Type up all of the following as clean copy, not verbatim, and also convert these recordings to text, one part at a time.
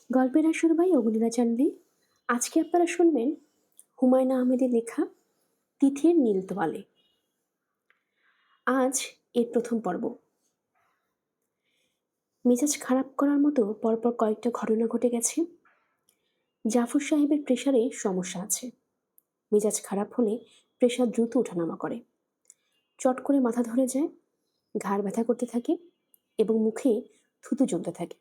গল্পের আসর ভাই অগ্নিরা চ্যানেলে আজকে আপনারা শুনবেন হুমায়ুন আহমেদের লেখা তিথির নীল তোয়ালে। আজ এর প্রথম পর্ব। মেজাজ খারাপ করার মতো পরপর কয়েকটা ঘটনা ঘটে গেছে। জাফর সাহেবের প্রেশারে সমস্যা আছে। মেজাজ খারাপ হলে প্রেশার দ্রুত ওঠানামা করে, চট করে মাথা ধরে যায়, ঘাড় ব্যথা করতে থাকে এবং মুখে থুতু জমতে থাকে।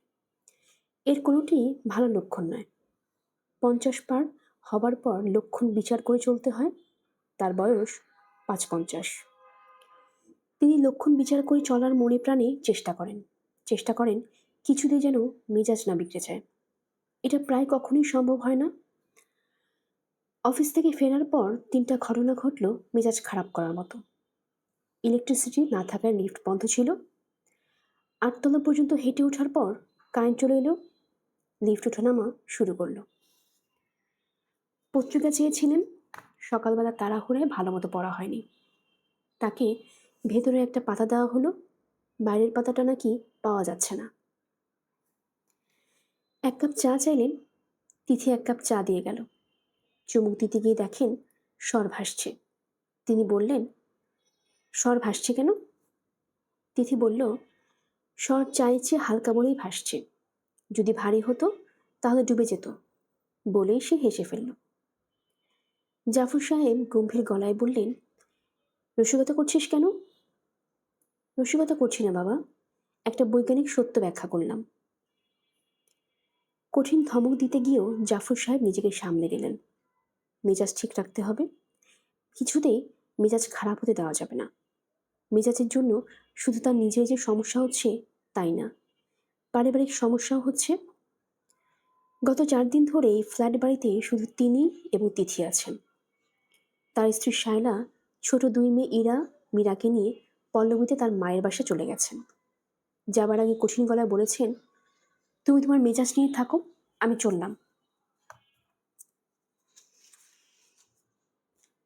এর কোনোটি ভালো লক্ষণ নয়। 50 পার হবার পর লক্ষণ বিচার করে চলতে হয়। তার বয়স ৫৫। তিনি লক্ষণ বিচার করে চলার মনে প্রাণে চেষ্টা করেন কিছুতে যেন মেজাজ না বিগড়ে যায়। এটা প্রায় কখনোই সম্ভব হয় না। অফিস থেকে ফেরার পর ৩টা ঘটনা ঘটল মেজাজ খারাপ করার মতো। ইলেকট্রিসিটি না থাকায় লিফট বন্ধ ছিল। ৮তলা পর্যন্ত হেঁটে ওঠার পর কারেন্ট চলে এলো, লিফট ওঠানামা শুরু করলো। পত্রিকা চেয়েছিলেন, সকালবেলা তাড়াহুড়োয় ভালো মতো পড়া হয়নি। তাকে ভেতরে একটা পাতা দেওয়া হলো, বাইরের পাতাটা নাকি পাওয়া যাচ্ছে না। ১ কাপ চা চাইলেন, তিথি ১ কাপ চা দিয়ে গেল। চুমুক দিতে গিয়ে দেখেন স্বর ভাসছে। তিনি বললেন, স্বর ভাসছে কেন? তিথি বলল, স্বর চায়ের চেয়ে হালকা বলেই ভাসছে, যদি ভারী হতো তাহলে ডুবে যেত। বলেই সে হেসে ফেলল। জাফর সাহেব গম্ভীর গলায় বললেন, রসিকতা করছিস কেন? রসিকতা করছি না বাবা, একটা বৈজ্ঞানিক সত্য ব্যাখ্যা করলাম। কঠিন ধমক দিতে গিয়েও জাফর সাহেব নিজেকে সামলে নিলেন। মেজাজ ঠিক রাখতে হবে, কিছুতেই মেজাজ খারাপ হতে দেওয়া যাবে না। মেজাজের জন্য শুধু তার নিজের যে সমস্যা হচ্ছে তাই না, পারিবারিক সমস্যাও হচ্ছে। গত 4 দিন ধরে এই ফ্ল্যাট বাড়িতে শুধু তিনি এবং তিথি আছেন। তার স্ত্রী শায়লা ছোট 2 মেয়ে ইরা, মীরাকে নিয়ে পল্লবীতে তার মায়ের বাসা চলে গেছেন। যাবার আগে কঠিন গলায় বলেছেন, তুমি তোমার মেজাজ নিয়ে থাকো, আমি চললাম।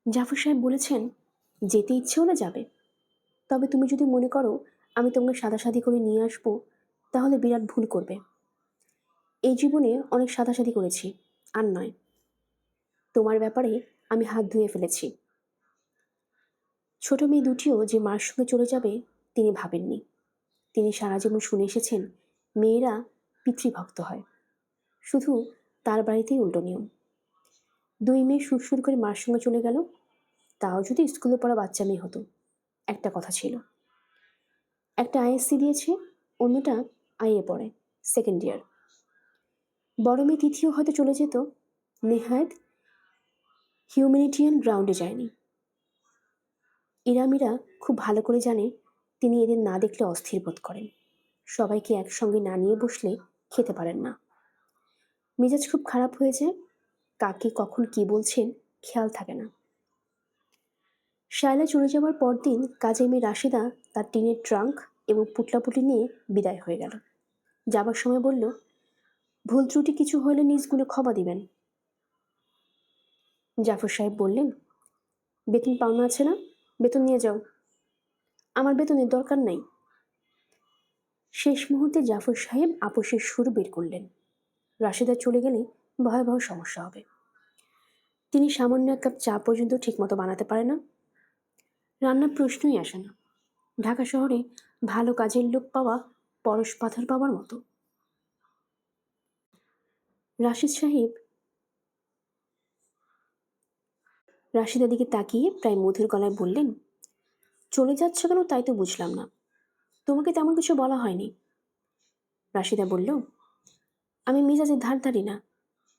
জাফর সাহেব বলেছেন, যেতে ইচ্ছে হলে যাবে, তবে তুমি যদি মনে করো আমি তোমাকে সাদাসাদি করে নিয়ে আসবো, তাহলে বিরাট ভুল করবে। এই জীবনে অনেক সাদাসাদি করেছি, আর নয়। তোমার ব্যাপারে আমি হাত ধুয়ে ফেলেছি। ছোট মেয়ে দুটিও যে মার সঙ্গে চলে যাবে তিনি ভাবেননি। তিনি সারা জীবন শুনে এসেছেন মেয়েরা পিতৃভক্ত হয়, শুধু তার বাড়িতেই উল্টো নিয়ম। 2 মেয়ে সুরসুর করে মার সঙ্গে চলে গেল, তাও যদি স্কুলে পড়া বাচ্চা মেয়ে হতো। একটা কথা ছিল, একটা আইএসসি দিয়েছে, অন্যটা আইএ পড়ে, 2nd ইয়ার। বড় মেয়ে তিথিও হয়তো চলে যেত, নেহায়েত হিউম্যানিটিয়ান গ্রাউন্ডে যায়নি। ইরামিরা খুব ভালো করে জানে তিনি এদের না দেখলে অস্থির বোধ করেন, সবাইকে একসঙ্গে না নিয়ে বসলে খেতে পারেন না। মেজাজ খুব খারাপ হয়ে যায়, কাকে কখন কি বলছেন খেয়াল থাকে না। শায়লা চলে যাওয়ার পরদিন কাজের মেয়ে রাশেদা তার টিনের ট্রাঙ্ক এবং পুটলাপুটি নিয়ে বিদায় হয়ে গেল। যাবার সময় বলল, ভুল ত্রুটি কিছু হলে নিজ গুণে ক্ষমা দিবেন। জাফর সাহেব বললেন, বেতন পাওনা আছে না, বেতন নিয়ে যাও। আমার বেতনের দরকার নাই। শেষ মুহূর্তে জাফর সাহেব আপোষের সুর বের করলেন। রাশেদা চলে গেলে ভয়াবহ সমস্যা হবে। তিনি সামান্য 1 কাপ চা পর্যন্ত ঠিকমতো বানাতে পারে না। রান্নার প্রশ্নই আসে না। ঢাকা শহরে ভালো কাজের লোক পাওয়া পরশ পাথর পাওয়ার মতো। রাশিদ সাহেব রাশিদার দিকে তাকিয়ে প্রায় মধুর গলায় বললেন, চলে যাচ্ছ কেন তাই তো বুঝলাম না, তোমাকে তেমন কিছু বলা হয়নি। রাশিদা বলল, আমি মেজাজের ধার ধারি না,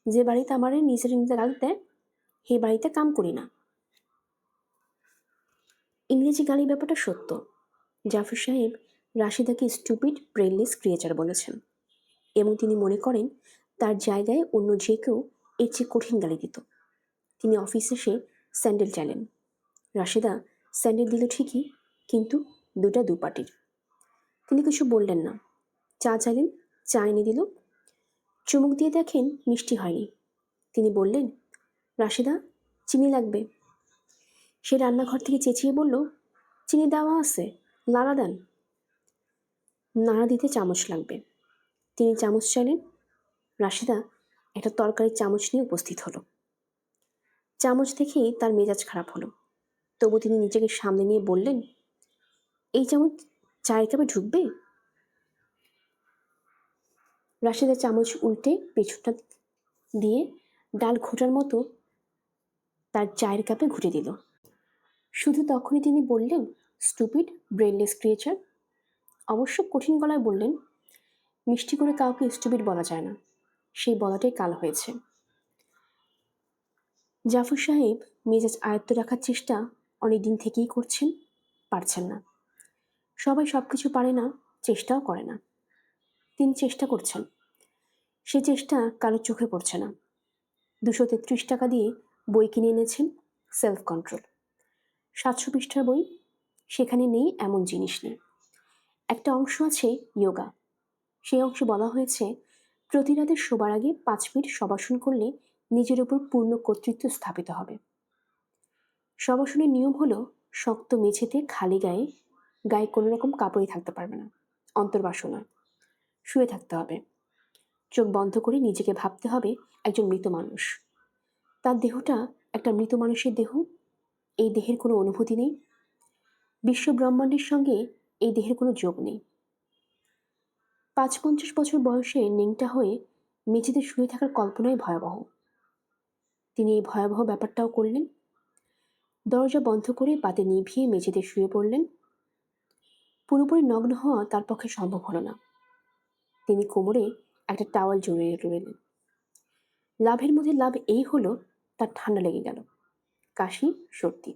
যে বাড়িতে আমার নিজের নিজে গালি দেয় সেই বাড়িতে কাম করি না। ইংরেজি গালি ব্যাপারটা সত্য। জাফর সাহেব রাশিদাকে স্টুপিড ব্রেনলেস ক্রিয়েচার বলেছেন এবং তিনি মনে করেন তার জায়গায় অন্য যে কেউ এর চেয়ে কঠিন গালি দিত। তিনি অফিসে এসে স্যান্ডেল চাইলেন। রাশিদা স্যান্ডেল দিল ঠিকই, কিন্তু দুটা দুপাটির। তিনি কিছু বললেন না। চা চাইলেন, চা এনে দিল। চুমুক দিয়ে দেখেন মিষ্টি হয়নি। তিনি বললেন, রাশিদা চিনি লাগবে। সে রান্নাঘর থেকে চেঁচিয়ে বলল, চিনি দেওয়া আছে, নাড়া দেন। নাড়া দিতে চামচ লাগবে। তিনি চামচ চাইলেন। রাশেদা একটা তরকারির চামচ নিয়ে উপস্থিত হলো। চামচ দেখেই তার মেজাজ খারাপ হলো। তবু তিনি নিজেকে সামনে নিয়ে বললেন, এই চামচ চায়ের কাপে ঢুকবে? রাশেদা চামচ উল্টে পেছনটা দিয়ে ডাল ঘোটার মতো তার চায়ের কাপে ঘুটে দিল। শুধু তখনই তিনি বললেন, স্টুপিড ব্রেনলেস ক্রিয়েচার। অবশ্য কঠিন গলায় বললেন, মিষ্টি করে কাউকে স্টুপিড বলা যায় না, সেই বলাটাই কাল হয়েছে। জাফর সাহেব মেজাজ আয়ত্ত রাখার চেষ্টা অনেকদিন থেকেই করছেন, পারছেন না। সবাই সবকিছু পারে না, চেষ্টাও করে না। তিনি চেষ্টা করছেন, সে চেষ্টা কারো চোখে পড়ছে না। 233 টাকা দিয়ে বই কিনে এনেছেন, সেলফ কন্ট্রোল। 700 পৃষ্ঠার বই, সেখানে নেই এমন জিনিস নেই। একটা অংশ আছে যোগা, সেই অংশে বলা হয়েছে প্রতি রাতে শোবার আগে 5 মিনিট শবাসন করলে নিজের উপর পূর্ণ কর্তৃত্ব স্থাপিত হবে। শবাসনের নিয়ম হলো শক্ত মেঝেতে খালি গায়ে, গায়ে কোনো রকম কাপড়ই থাকতে পারবে না, অন্তর্বাসনা, শুয়ে থাকতে হবে। চোখ বন্ধ করে নিজেকে ভাবতে হবে একজন মৃত মানুষ। তার দেহটা একটা মৃত মানুষের দেহ, এই দেহের কোনো অনুভূতি নেই, বিশ্ব ব্রহ্মাণ্ডের সঙ্গে এই দেহের কোনো যোগ নেই। ৫-৫০ বছর বয়সে নেংটা হয়ে মেঝেতে শুয়ে থাকার কল্পনাই ভয়াবহ। তিনি এই ভয়াবহ ব্যাপারটাও করলেন। দরজা বন্ধ করে বাতি নিভিয়ে মেঝেতে শুয়ে পড়লেন। পুরোপুরি নগ্ন হওয়া তার পক্ষে সম্ভব হলো না। তিনি কোমরে একটা টাওয়াল জড়িয়ে রইলেন। লাভের মধ্যে লাভ এই হলো, তার ঠান্ডা লেগে গেল, কাশি, সর্দি,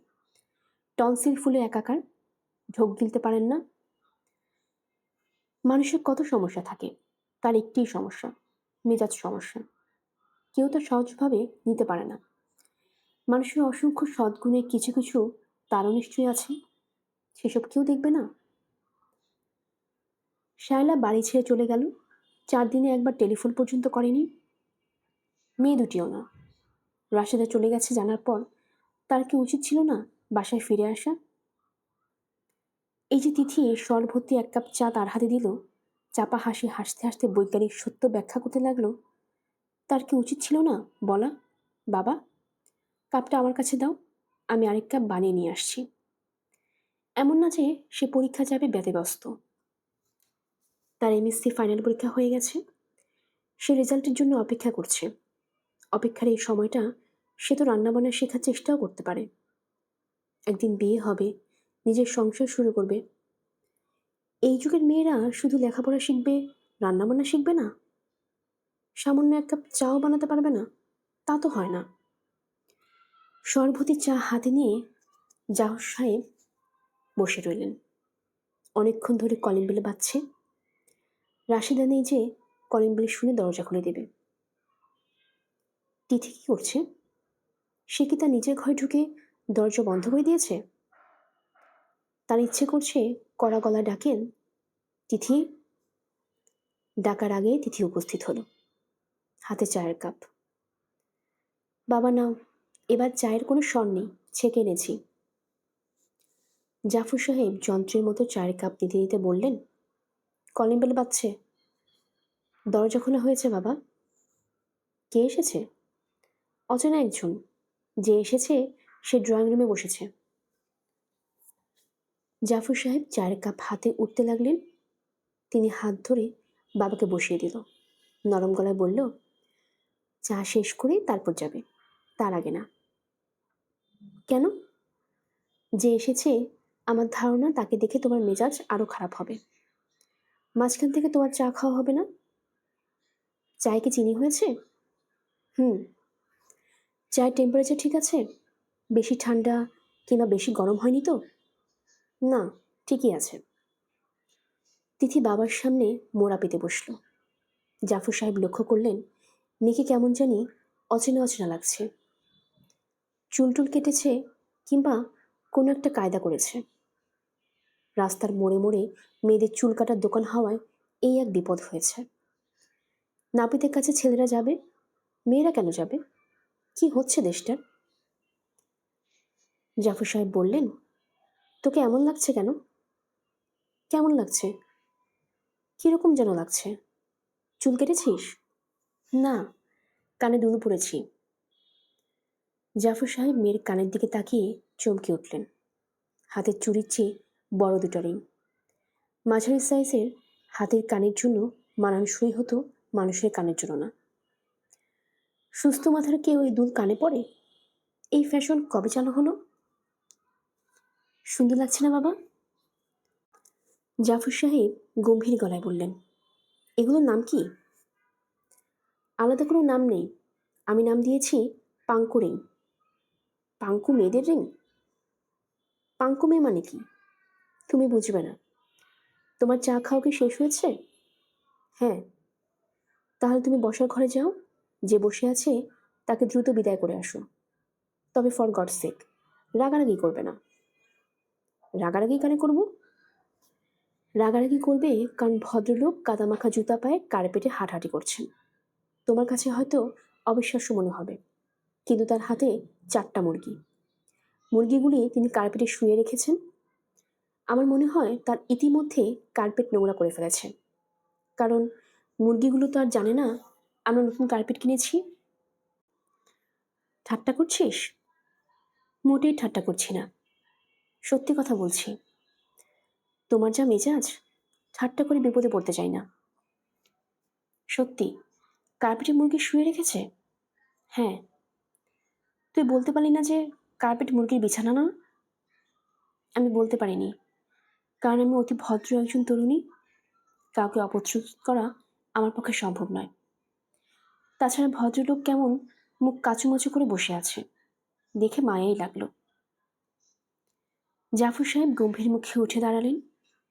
টনসিল ফুলে একাকার, ঢোক গিলতে পারেন না। মানুষের কত সমস্যা থাকে, তার একটিই সমস্যা, মেজাজ সমস্যা। কেউ তা সহজভাবে নিতে পারে না। মানুষের অসংখ্য সদ্গুণে কিছু কিছু তারও নিশ্চয়ই আছে, সেসব কেউ দেখবে না। শায়লা বাড়ি ছেড়ে চলে গেল, 4 দিনে একবার টেলিফোন পর্যন্ত করেনি। মেয়ে দুটিও না। রাশেদা চলে গেছে জানার পর তার কি উচিত ছিল না বাসায় ফিরে আসা? এই যে তিথি স্বর ভর্তি 1 কাপ চা তার হাতে দিল, চাপা হাসি হাসতে হাসতে বৈজ্ঞানিক সত্য ব্যাখ্যা করতে লাগলো, তার কি উচিত ছিল না বলা, বাবা কাপটা আমার কাছে দাও, আমি আরেক কাপ বানিয়ে নিয়ে আসছি। এমন না যে সে পরীক্ষা যাবে ব্যতিব্যস্ত। তার এমএসসি ফাইনাল পরীক্ষা হয়ে গেছে, সে রেজাল্টের জন্য অপেক্ষা করছে। অপেক্ষার এই সময়টা সে তো রান্নাবান্না শেখার চেষ্টাও করতে পারে। একদিন বিয়ে হবে, নিজের সংসার শুরু করবে। এই যুগের মেয়েরা শুধু লেখাপড়া শিখবে, রান্নাবান্না শিখবে না? সামান্য 1 কাপ চাও বানাতে পারবে না? তা তো হয় না। সরবতি চা হাতে নিয়ে জাহর সাহেব বসে রইলেন। অনেকক্ষণ ধরে কলিং বেল বাজছে। রাশেদা নেই যে কলিং বেল শুনে দরজা খুলে দেবে। তিথি কি করছে? সে কি তার নিজের ঘরে ঢুকে দরজা বন্ধ করে দিয়েছে? তার ইচ্ছে করছে কড়া গলা ডাকেন, তিথি। ডাকার আগে তিথি উপস্থিত হলো, হাতে চায়ের কাপ। বাবা নাও, এবার চায়ের কোনো স্বর নেই, ছেঁকে এনেছি। জাফর সাহেব যন্ত্রের মতো চায়ের কাপ নিতে নিতে বললেন, কলিং বেল বাজছে, দরজা খোলা হয়েছে বাবা। কে এসেছে? অচেনা একজন, যে এসেছে সে ড্রয়িং রুমে বসেছে। জাফর সাহেব চায়ের কাপ হাতে উঠতে লাগলেন। তিনি হাত ধরে বাবাকে বসিয়ে দিল। নরম গলায় বলল, চা শেষ করে তারপর যাবে, তার আগে না। কেন? যে এসেছে আমার ধারণা তাকে দেখে তোমার মেজাজ আরো খারাপ হবে। মাঝখান থেকে তোমার চা খাওয়া হবে না। চায়ে কি চিনি হয়েছে? হুম। চায়ের টেম্পারেচার ঠিক আছে? বেশি ঠান্ডা কিংবা বেশি গরম হয়নি তো? না, ঠিকই আছে। তিথি বাবার সামনে মোড়া পেতে বসল। জাফর সাহেব লক্ষ্য করলেন মেয়েকে কেমন জানি অচেনা অচেনা লাগছে। চুলটুল কেটেছে কিংবা কোনো একটা কায়দা করেছে। রাস্তার মোড়ে মোড়ে মেয়েদের চুল কাটার দোকান হওয়ায় এই এক বিপদ হয়েছে। নাপিতের কাছে ছেলেরা যাবে, মেয়েরা কেন যাবে? কি হচ্ছে দেশটার? জাফর সাহেব বললেন, তোকে এমন লাগছে কেন? কেমন লাগছে? কিরকম যেন লাগছে। চুল কেটেছিস? না, কানে দুল পড়েছি। জাফর সাহেব মেয়ের কানের দিকে তাকিয়ে চমকে উঠলেন। হাতের চুড়ির চেয়ে বড় দুটো রিং। মাঝারি সাইজের হাতের কানের জন্য মানানসই হতো, মানুষের কানের জন্য না। সুস্থ মাথার কেউ এই দুল কানে পড়ে? এই ফ্যাশন কবে চালু হলো? সুন্দর লাগছে না বাবা? জাফর সাহেব গম্ভীর গলায় বললেন। এগুলোর নাম কি? আলাদা কোনো নাম নেই, আমি নাম দিয়েছি পাঙ্কু রিং। পাঙ্কু মেয়েদের রিং? পাঙ্কু মেয়ে মানে কি? তুমি বুঝবে না। তোমার চা খাওয়া কি শেষ হয়েছে? হ্যাঁ। তাহলে তুমি বসার ঘরে যাও, যে বসে আছে তাকে দ্রুত বিদায় করে আসো। তবে ফর গড সেক রাগারাগি করবে না। রাগারাগি কেন করবো? রাগারাগি করবে কারণ ভদ্রলোক কাদামাখা জুতা পায়ে কার্পেটে হাঁটাহাঁটি করছেন। তোমার কাছে হয়তো অবিশ্বাস্য মনে হবে, কিন্তু তার হাতে 4টা মুরগি। মুরগিগুলি তিনি কার্পেটে শুয়ে রেখেছেন। আমার মনে হয় তার ইতিমধ্যে কার্পেট নোংরা করে ফেলেছে, কারণ মুরগিগুলো তো আর জানে না আমরা নতুন কার্পেট কিনেছি। ঠাট্টা করছিস? মোটেই ঠাট্টা করছি না, সত্যি কথা বলছি। তোমার যা মেজাজ, ঠাট্টা করে বিপদে পড়তে চাই না। সত্যি কার্পেটে মুরগি শুয়ে রেখেছে? হ্যাঁ। তুই বলতে পারলি না যে কার্পেট মুরগির বিছানা না? আমি বলতে পারিনি, কারণ আমি অতি ভদ্র একজন তরুণী। কাউকে অপছ্রুত করা আমার পক্ষে সম্ভব নয়। তাছাড়া ভদ্রলোক কেমন মুখ কাচুমাচু করে বসে আছে, দেখে মায়াই লাগলো। জাফর সাহেব গম্ভীর মুখে উঠে দাঁড়ালেন।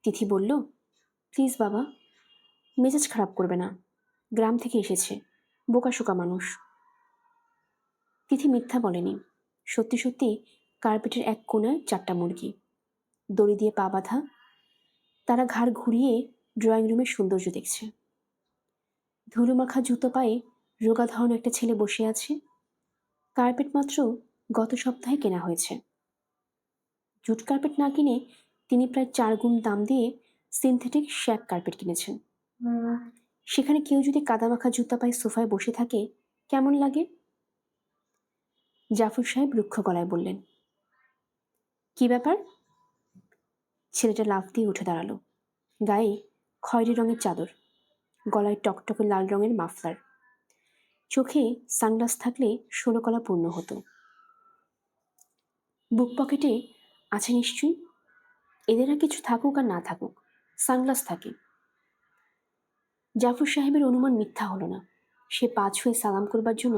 তিথি বলল, প্লিজ বাবা, মেজাজ খারাপ করবে না। গ্রাম থেকে এসেছে, বোকাশোকা মানুষ। তিথি মিথ্যা বলেনি। সত্যি সত্যি কার্পেটের এক কোণায় 4টা মুরগি, দড়ি দিয়ে পা বাঁধা। তারা ঘাড় ঘুরিয়ে ড্রয়িং রুমের সৌন্দর্য দেখছে। ধুলোমাখা জুতো পায়ে রোগা ধরনের একটা ছেলে বসে আছে। কার্পেট মাত্র গত সপ্তাহে কেনা হয়েছে। জুট কার্পেট না কিনে তিনি প্রায় 4 গুণ দাম দিয়ে সিনথেটিক শ্যাক কার্পেট কিনেছেন। সেখানে কেউ যদি কাদামাখা জুতা পায়ে সোফায় বসে থাকে কেমন লাগে? জাফর সাহেব রুক্ষ গলায় বললেন। কি ব্যাপার? ছেলেটা লাফ দিয়ে উঠে দাঁড়ালো। গায়ে খয়েরি রঙের চাদর, গলায় টকটকে লাল রঙের মাফলার। চোখে সানগ্লাস থাকলে 16 কলা পূর্ণ হতো। বুক পকেটে আছে নিশ্চয়ই। এদের আর কিছু থাকুক আর না থাকুক, সানগ্লাস থাকে। জাফর সাহেবের অনুমান মিথ্যা হলো না। সে পা ছুঁয়ে সালাম করবার জন্য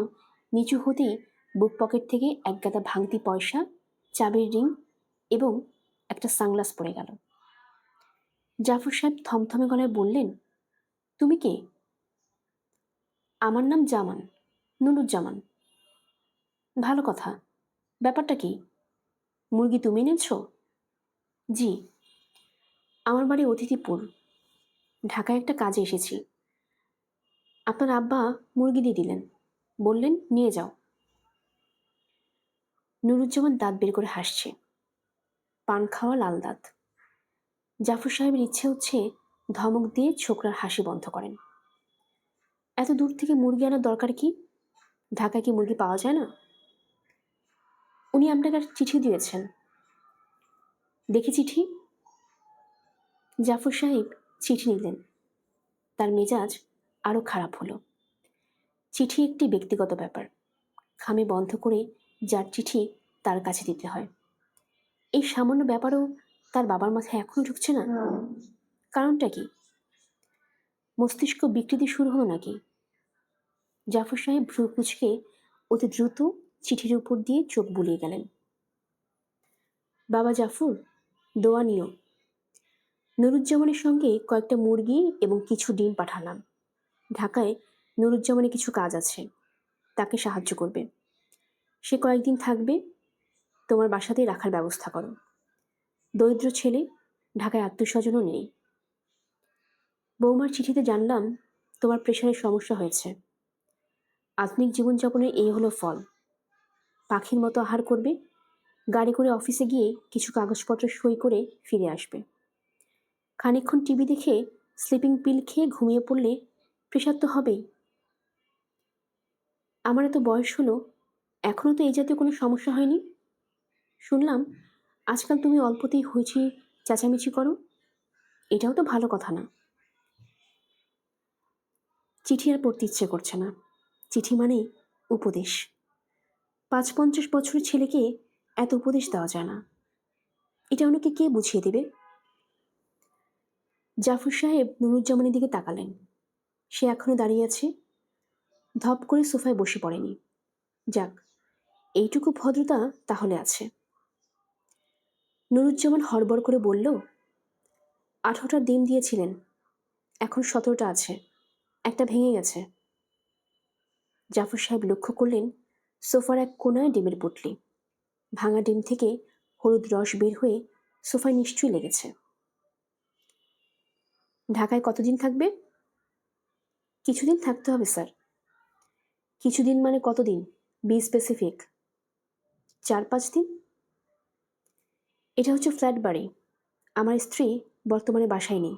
নিচু হতেই বুক পকেট থেকে এক গাদা ভাঙতি পয়সা, চাবির রিং এবং একটা সানগ্লাস পড়ে গেল। জাফর সাহেব থমথমে গলায় বললেন, তুমি কে? আমার নাম জামান, নুরুজ্জামান। ভালো কথা। ব্যাপারটা কি? মুরগি তুমি এনেছ? জি। আমার বাড়ি অতিথিপুর, ঢাকায় একটা কাজে এসেছি। আপনার আব্বা মুরগি দিয়ে দিলেন, বললেন নিয়ে যাও। নুরুজ্জামান দাঁত বের করে হাসছে, পান খাওয়া লাল দাঁত। জাফর সাহেবের ইচ্ছে হচ্ছে ধমক দিয়ে ছোকরার হাসি বন্ধ করেন। এত দূর থেকে মুরগি আনার দরকার কি? ঢাকায় কি মুরগি পাওয়া যায় না? উনি আপনাকে একটা চিঠি দিয়েছেন। দেখি চিঠি। জাফর সাহেব চিঠি নিলেন। তার মেজাজ আরো খারাপ হলো। চিঠি একটি ব্যক্তিগত ব্যাপার, খামে বন্ধ করে যার চিঠি তার কাছে দিতে হয়। এই সামান্য ব্যাপারও তার বাবার মাথায় এখনো ঢুকছে না। কারণটা কি? মস্তিষ্ক বিকৃতি শুরু হলো নাকি? জাফর সাহেব ভ্রু কুচকে অতি দ্রুত চিঠির উপর দিয়ে চোখ বুলিয়ে গেলেন। বাবা জাফর, দোয়া নিও। নুরুজ্জামানের সঙ্গে কয়েকটা মুরগি এবং কিছু ডিম পাঠালাম। ঢাকায় নুরুজ্জামানের কিছু কাজ আছে, তাকে সাহায্য করবে। সে কয়েকদিন থাকবে। তোমার বাসাতেই রাখার ব্যবস্থা করো। দরিদ্র ছেলে, ঢাকায় আত্মীয়স্বজনও নেই। বৌমার চিঠিতে জানলাম তোমার প্রেশারের সমস্যা হয়েছে। আধুনিক জীবনযাপনের এই হলো ফল। পাখির মতো আহার করবে, গাড়ি করে অফিসে গিয়ে কিছু কাগজপত্র সই করে ফিরে আসবে। খানিকক্ষণ টিভি দেখে স্লিপিং পিল খেয়ে ঘুমিয়ে পড়লে প্রেশার তো হবেই। আমার এত বয়স হলো, এখনো তো এই জাতীয় কোনো সমস্যা হয়নি। শুনলাম আজকাল তুমি অল্পতেই হইচই চেঁচামেচি করো। এটাও তো ভালো কথা না। চিঠি আর পড়তে ইচ্ছে করছে না। চিঠি মানেই উপদেশ। ৫-৫০ বছরের ছেলেকে এত উপদেশ দেওয়া যায় না। এটা ওনাকে কে বুঝিয়ে দেবে? জাফর সাহেব নুরুজ্জামানের দিকে তাকালেন। সে এখনো দাঁড়িয়ে আছে, ধপ করে সোফায় বসে পড়েনি। যাক, এইটুকু ভদ্রতা তাহলে আছে। নুরুজ্জামান হড়বড় করে বলল, ১৮টার ডিম দিয়েছিলেন, এখন ১৭টা আছে, একটা ভেঙে গেছে। জাফর সাহেব লক্ষ্য করলেন সোফার এক কোনায় ডিমের পুঁটলি। ভাঙা ডিম থেকে হলুদ রস বের হয়ে সোফায় নিশ্চয়ই লেগেছে। ঢাকায় কতদিন থাকবে? কিছুদিন থাকতে হবে স্যার। কিছুদিন মানে কতদিন? B specific. ৪-৫ দিন। এটা হচ্ছে ফ্ল্যাট বাড়ি। আমার স্ত্রী বর্তমানে বাসায় নেই,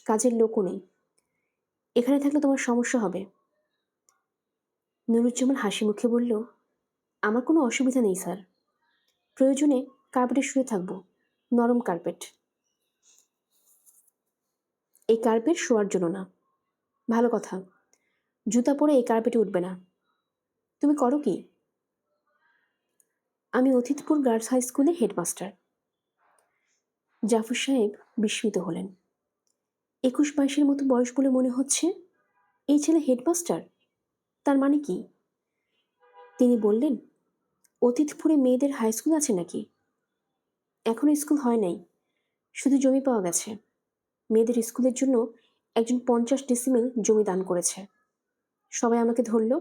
কাজের লোকও নেই। এখানে থাকলে তোমার সমস্যা হবে। নুরুজ্জামান হাসি মুখে বলল, আমার কোনো অসুবিধা নেই স্যার। প্রয়োজনে কার্পেটে শুয়ে থাকব, নরম কার্পেট। এই কার্পেট শোয়ার জন্য না। ভালো কথা, জুতা পরে এই কার্পেটে উঠবে না। তুমি করো কি? আমি অতিথপুর গার্লস হাই স্কুলে হেডমাস্টার। জাফর সাহেব বিস্মিত হলেন। ২১-২২-এর মতো বয়স বলে মনে হচ্ছে। এই ছেলে হেডমাস্টার? তার মানে কি? তিনি বললেন, অতিথপুরে মেয়েদের হাই স্কুল আছে নাকি? এখনো স্কুল হয় নাই, শুধু জমি পাওয়া গেছে। মেয়েদের স্কুলের জন্য একজন ৫০ ডেসিমেল জমি দান করেছে। সবাই আমাকে ধরল,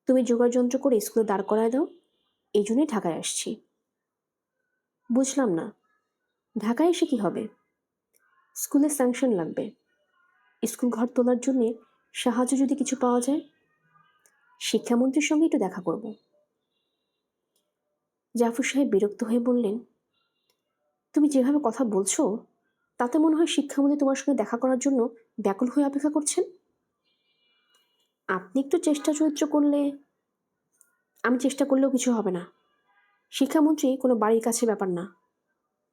তুমি জোগাড় যন্ত্র করে স্কুলে দাঁড় করায় দাও, এই জন্যই ঢাকায় আসছি। বুঝলাম না, ঢাকায় এসে কি হবে? স্কুলের স্যাংশন লাগবে। স্কুল ঘর তোলার জন্যে সাহায্য যদি কিছু পাওয়া যায়। শিক্ষামন্ত্রীর সঙ্গে একটু দেখা করব। জাফর সাহেব বিরক্ত হয়ে বললেন, তুমি যেভাবে কথা বলছো তাতে মনে হয় শিক্ষামন্ত্রী তোমার সঙ্গে দেখা করার জন্য ব্যাকুল হয়ে অপেক্ষা করছেন। আপনি একটু চেষ্টা চরিত্র করলে। আমি চেষ্টা করলেও কিছু হবে না। শিক্ষামন্ত্রী কোনো বাড়ির কাছে ব্যাপার না।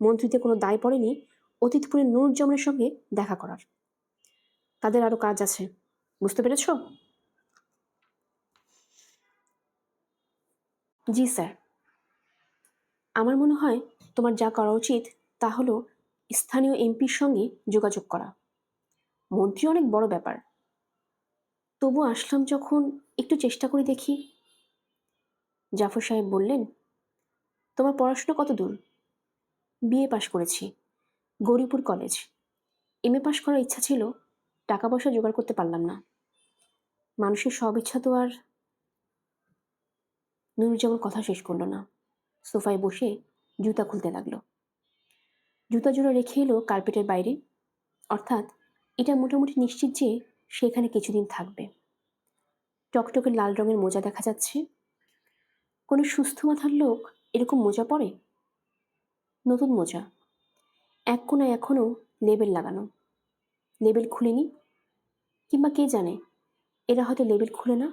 মন্ত্রীতে কোনো দায় পড়েনি অতিথপুরের নুরুজ্জামানের সঙ্গে দেখা করার। তাদের আরও কাজ আছে, বুঝতে পেরেছ? জি স্যার। আমার মনে হয় তোমার যা করা উচিত তা হলো স্থানীয় এমপির সঙ্গে যোগাযোগ করা। মন্ত্রী অনেক বড় ব্যাপার। তবু আসলাম যখন, একটু চেষ্টা করে দেখি। জাফর সাহেব বললেন, তোমার পড়াশোনা কত দূর? বিএ পাশ করেছি, গৌরীপুর কলেজ। এমএ পাশ করার ইচ্ছা ছিল, টাকা পয়সা জোগাড় করতে পারলাম না। মানুষের সব ইচ্ছা তো আর। নুরুজ্জামান কথা শেষ করল না, সোফায় বসে জুতা খুলতে লাগলো। জুতা জোড়া রেখে এলো কার্পেটের বাইরে। অর্থাৎ এটা মোটামুটি নিশ্চিত যে সেখানে কিছুদিন থাকবে। টকটকে লাল রঙের মোজা দেখা যাচ্ছে। কোনো সুস্থ মাথার লোক এরকম মোজা পরে? নতুন মোজা, এক কোনায় এখনো লেবেল লাগানো। লেবেল খুলেনি, কিংবা কে জানে, এরা হয়তো লেবেল খুলে না।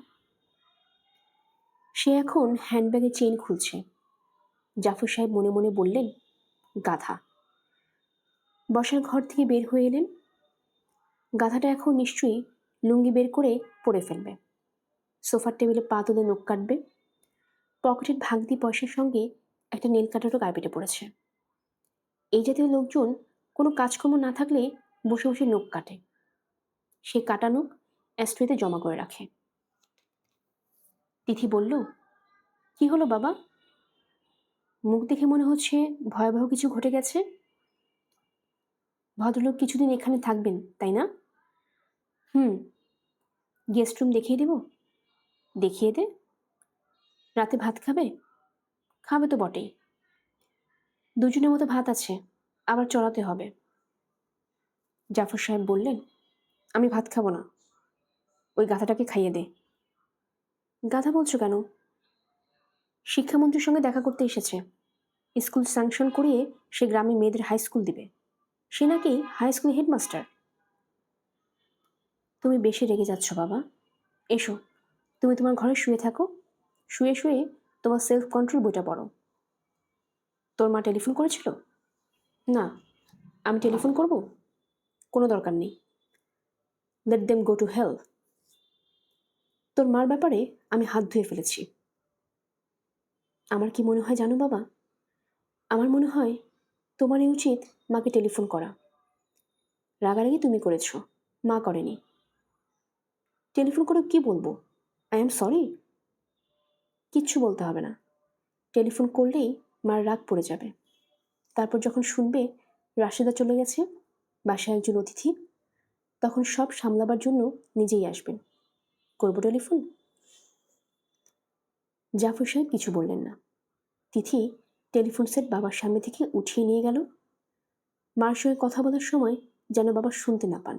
সে এখন হ্যান্ডব্যাগের চেইন খুলছে। জাফর সাহেব মনে মনে বললেন, গাধা। বসার ঘর থেকে বের হয়ে এলেন। গাধাটা এখন নিশ্চয়ই লুঙ্গি বের করে পরে ফেলবে, সোফার টেবিলে পা তুলে নখ কাটবে। পকেটের ভাগদি পয়সার সঙ্গে একটা নেল কাটারও কার্পেটে পড়েছে। এই জাতীয় লোকজন কোনো কাজকর্ম না থাকলে বসে বসে নখ কাটে। সে কাটা নখ অ্যাস্ট্রেতে জমা করে রাখে। তিথি বলল, কি হলো বাবা? মুখ দেখে মনে হচ্ছে ভয়াবহ কিছু ঘটে গেছে। ভদ্রলোক কিছুদিন এখানে থাকবেন, তাই না? হুম। গেস্ট রুম দেখিয়ে দেব? দেখিয়ে দে। রাতে ভাত খাবে? খাবে তো বটেই। দুজনের মতো ভাত আছে, আবার চড়াতে হবে। জাফর সাহেব বললেন, আমি ভাত খাবো না, ওই গাধাটাকে খাইয়ে দে। গাধা বলছো কেন? শিক্ষামন্ত্রীর সঙ্গে দেখা করতে এসেছে। স্কুল স্যাংশন করিয়ে সে গ্রামে মেয়েদের হাই স্কুল দিবে। সে নাকি হাই স্কুল হেডমাস্টার। তুমি বেশি রেগে যাচ্ছ বাবা। এসো, তুমি তোমার ঘরে শুয়ে থাকো, শুয়ে শুয়ে তোমার সেলফ কন্ট্রোল বইটা পড়ো। তোর মা টেলিফোন করেছিল? না। আমি টেলিফোন করব? কোনো দরকার নেই। Let them go to hell. তোর মার ব্যাপারে আমি হাত ধুয়ে ফেলেছি। আমার কি মনে হয় জানো বাবা? আমার মনে হয় তোমারই উচিত মাকে টেলিফোন করা। রাগারাগি তুমি করেছ, মা করেনি। টেলিফোন করে কি বলবো? I am sorry? কিচ্ছু বলতে হবে না। টেলিফোন করলেই মার রাগ পড়ে যাবে। তারপর যখন শুনবে রাশেদা চলে গেছে, বাসায় একজন অতিথি, তখন সব সামলাবার জন্য নিজেই আসবেন। করবো টেলিফোন? জাফর সাহেব কিছু বললেন না। তিথি টেলিফোন সেট বাবার সামনে থেকে উঠিয়ে নিয়ে গেল। মার সঙ্গে কথা বলার সময় যেন বাবা শুনতে না পান।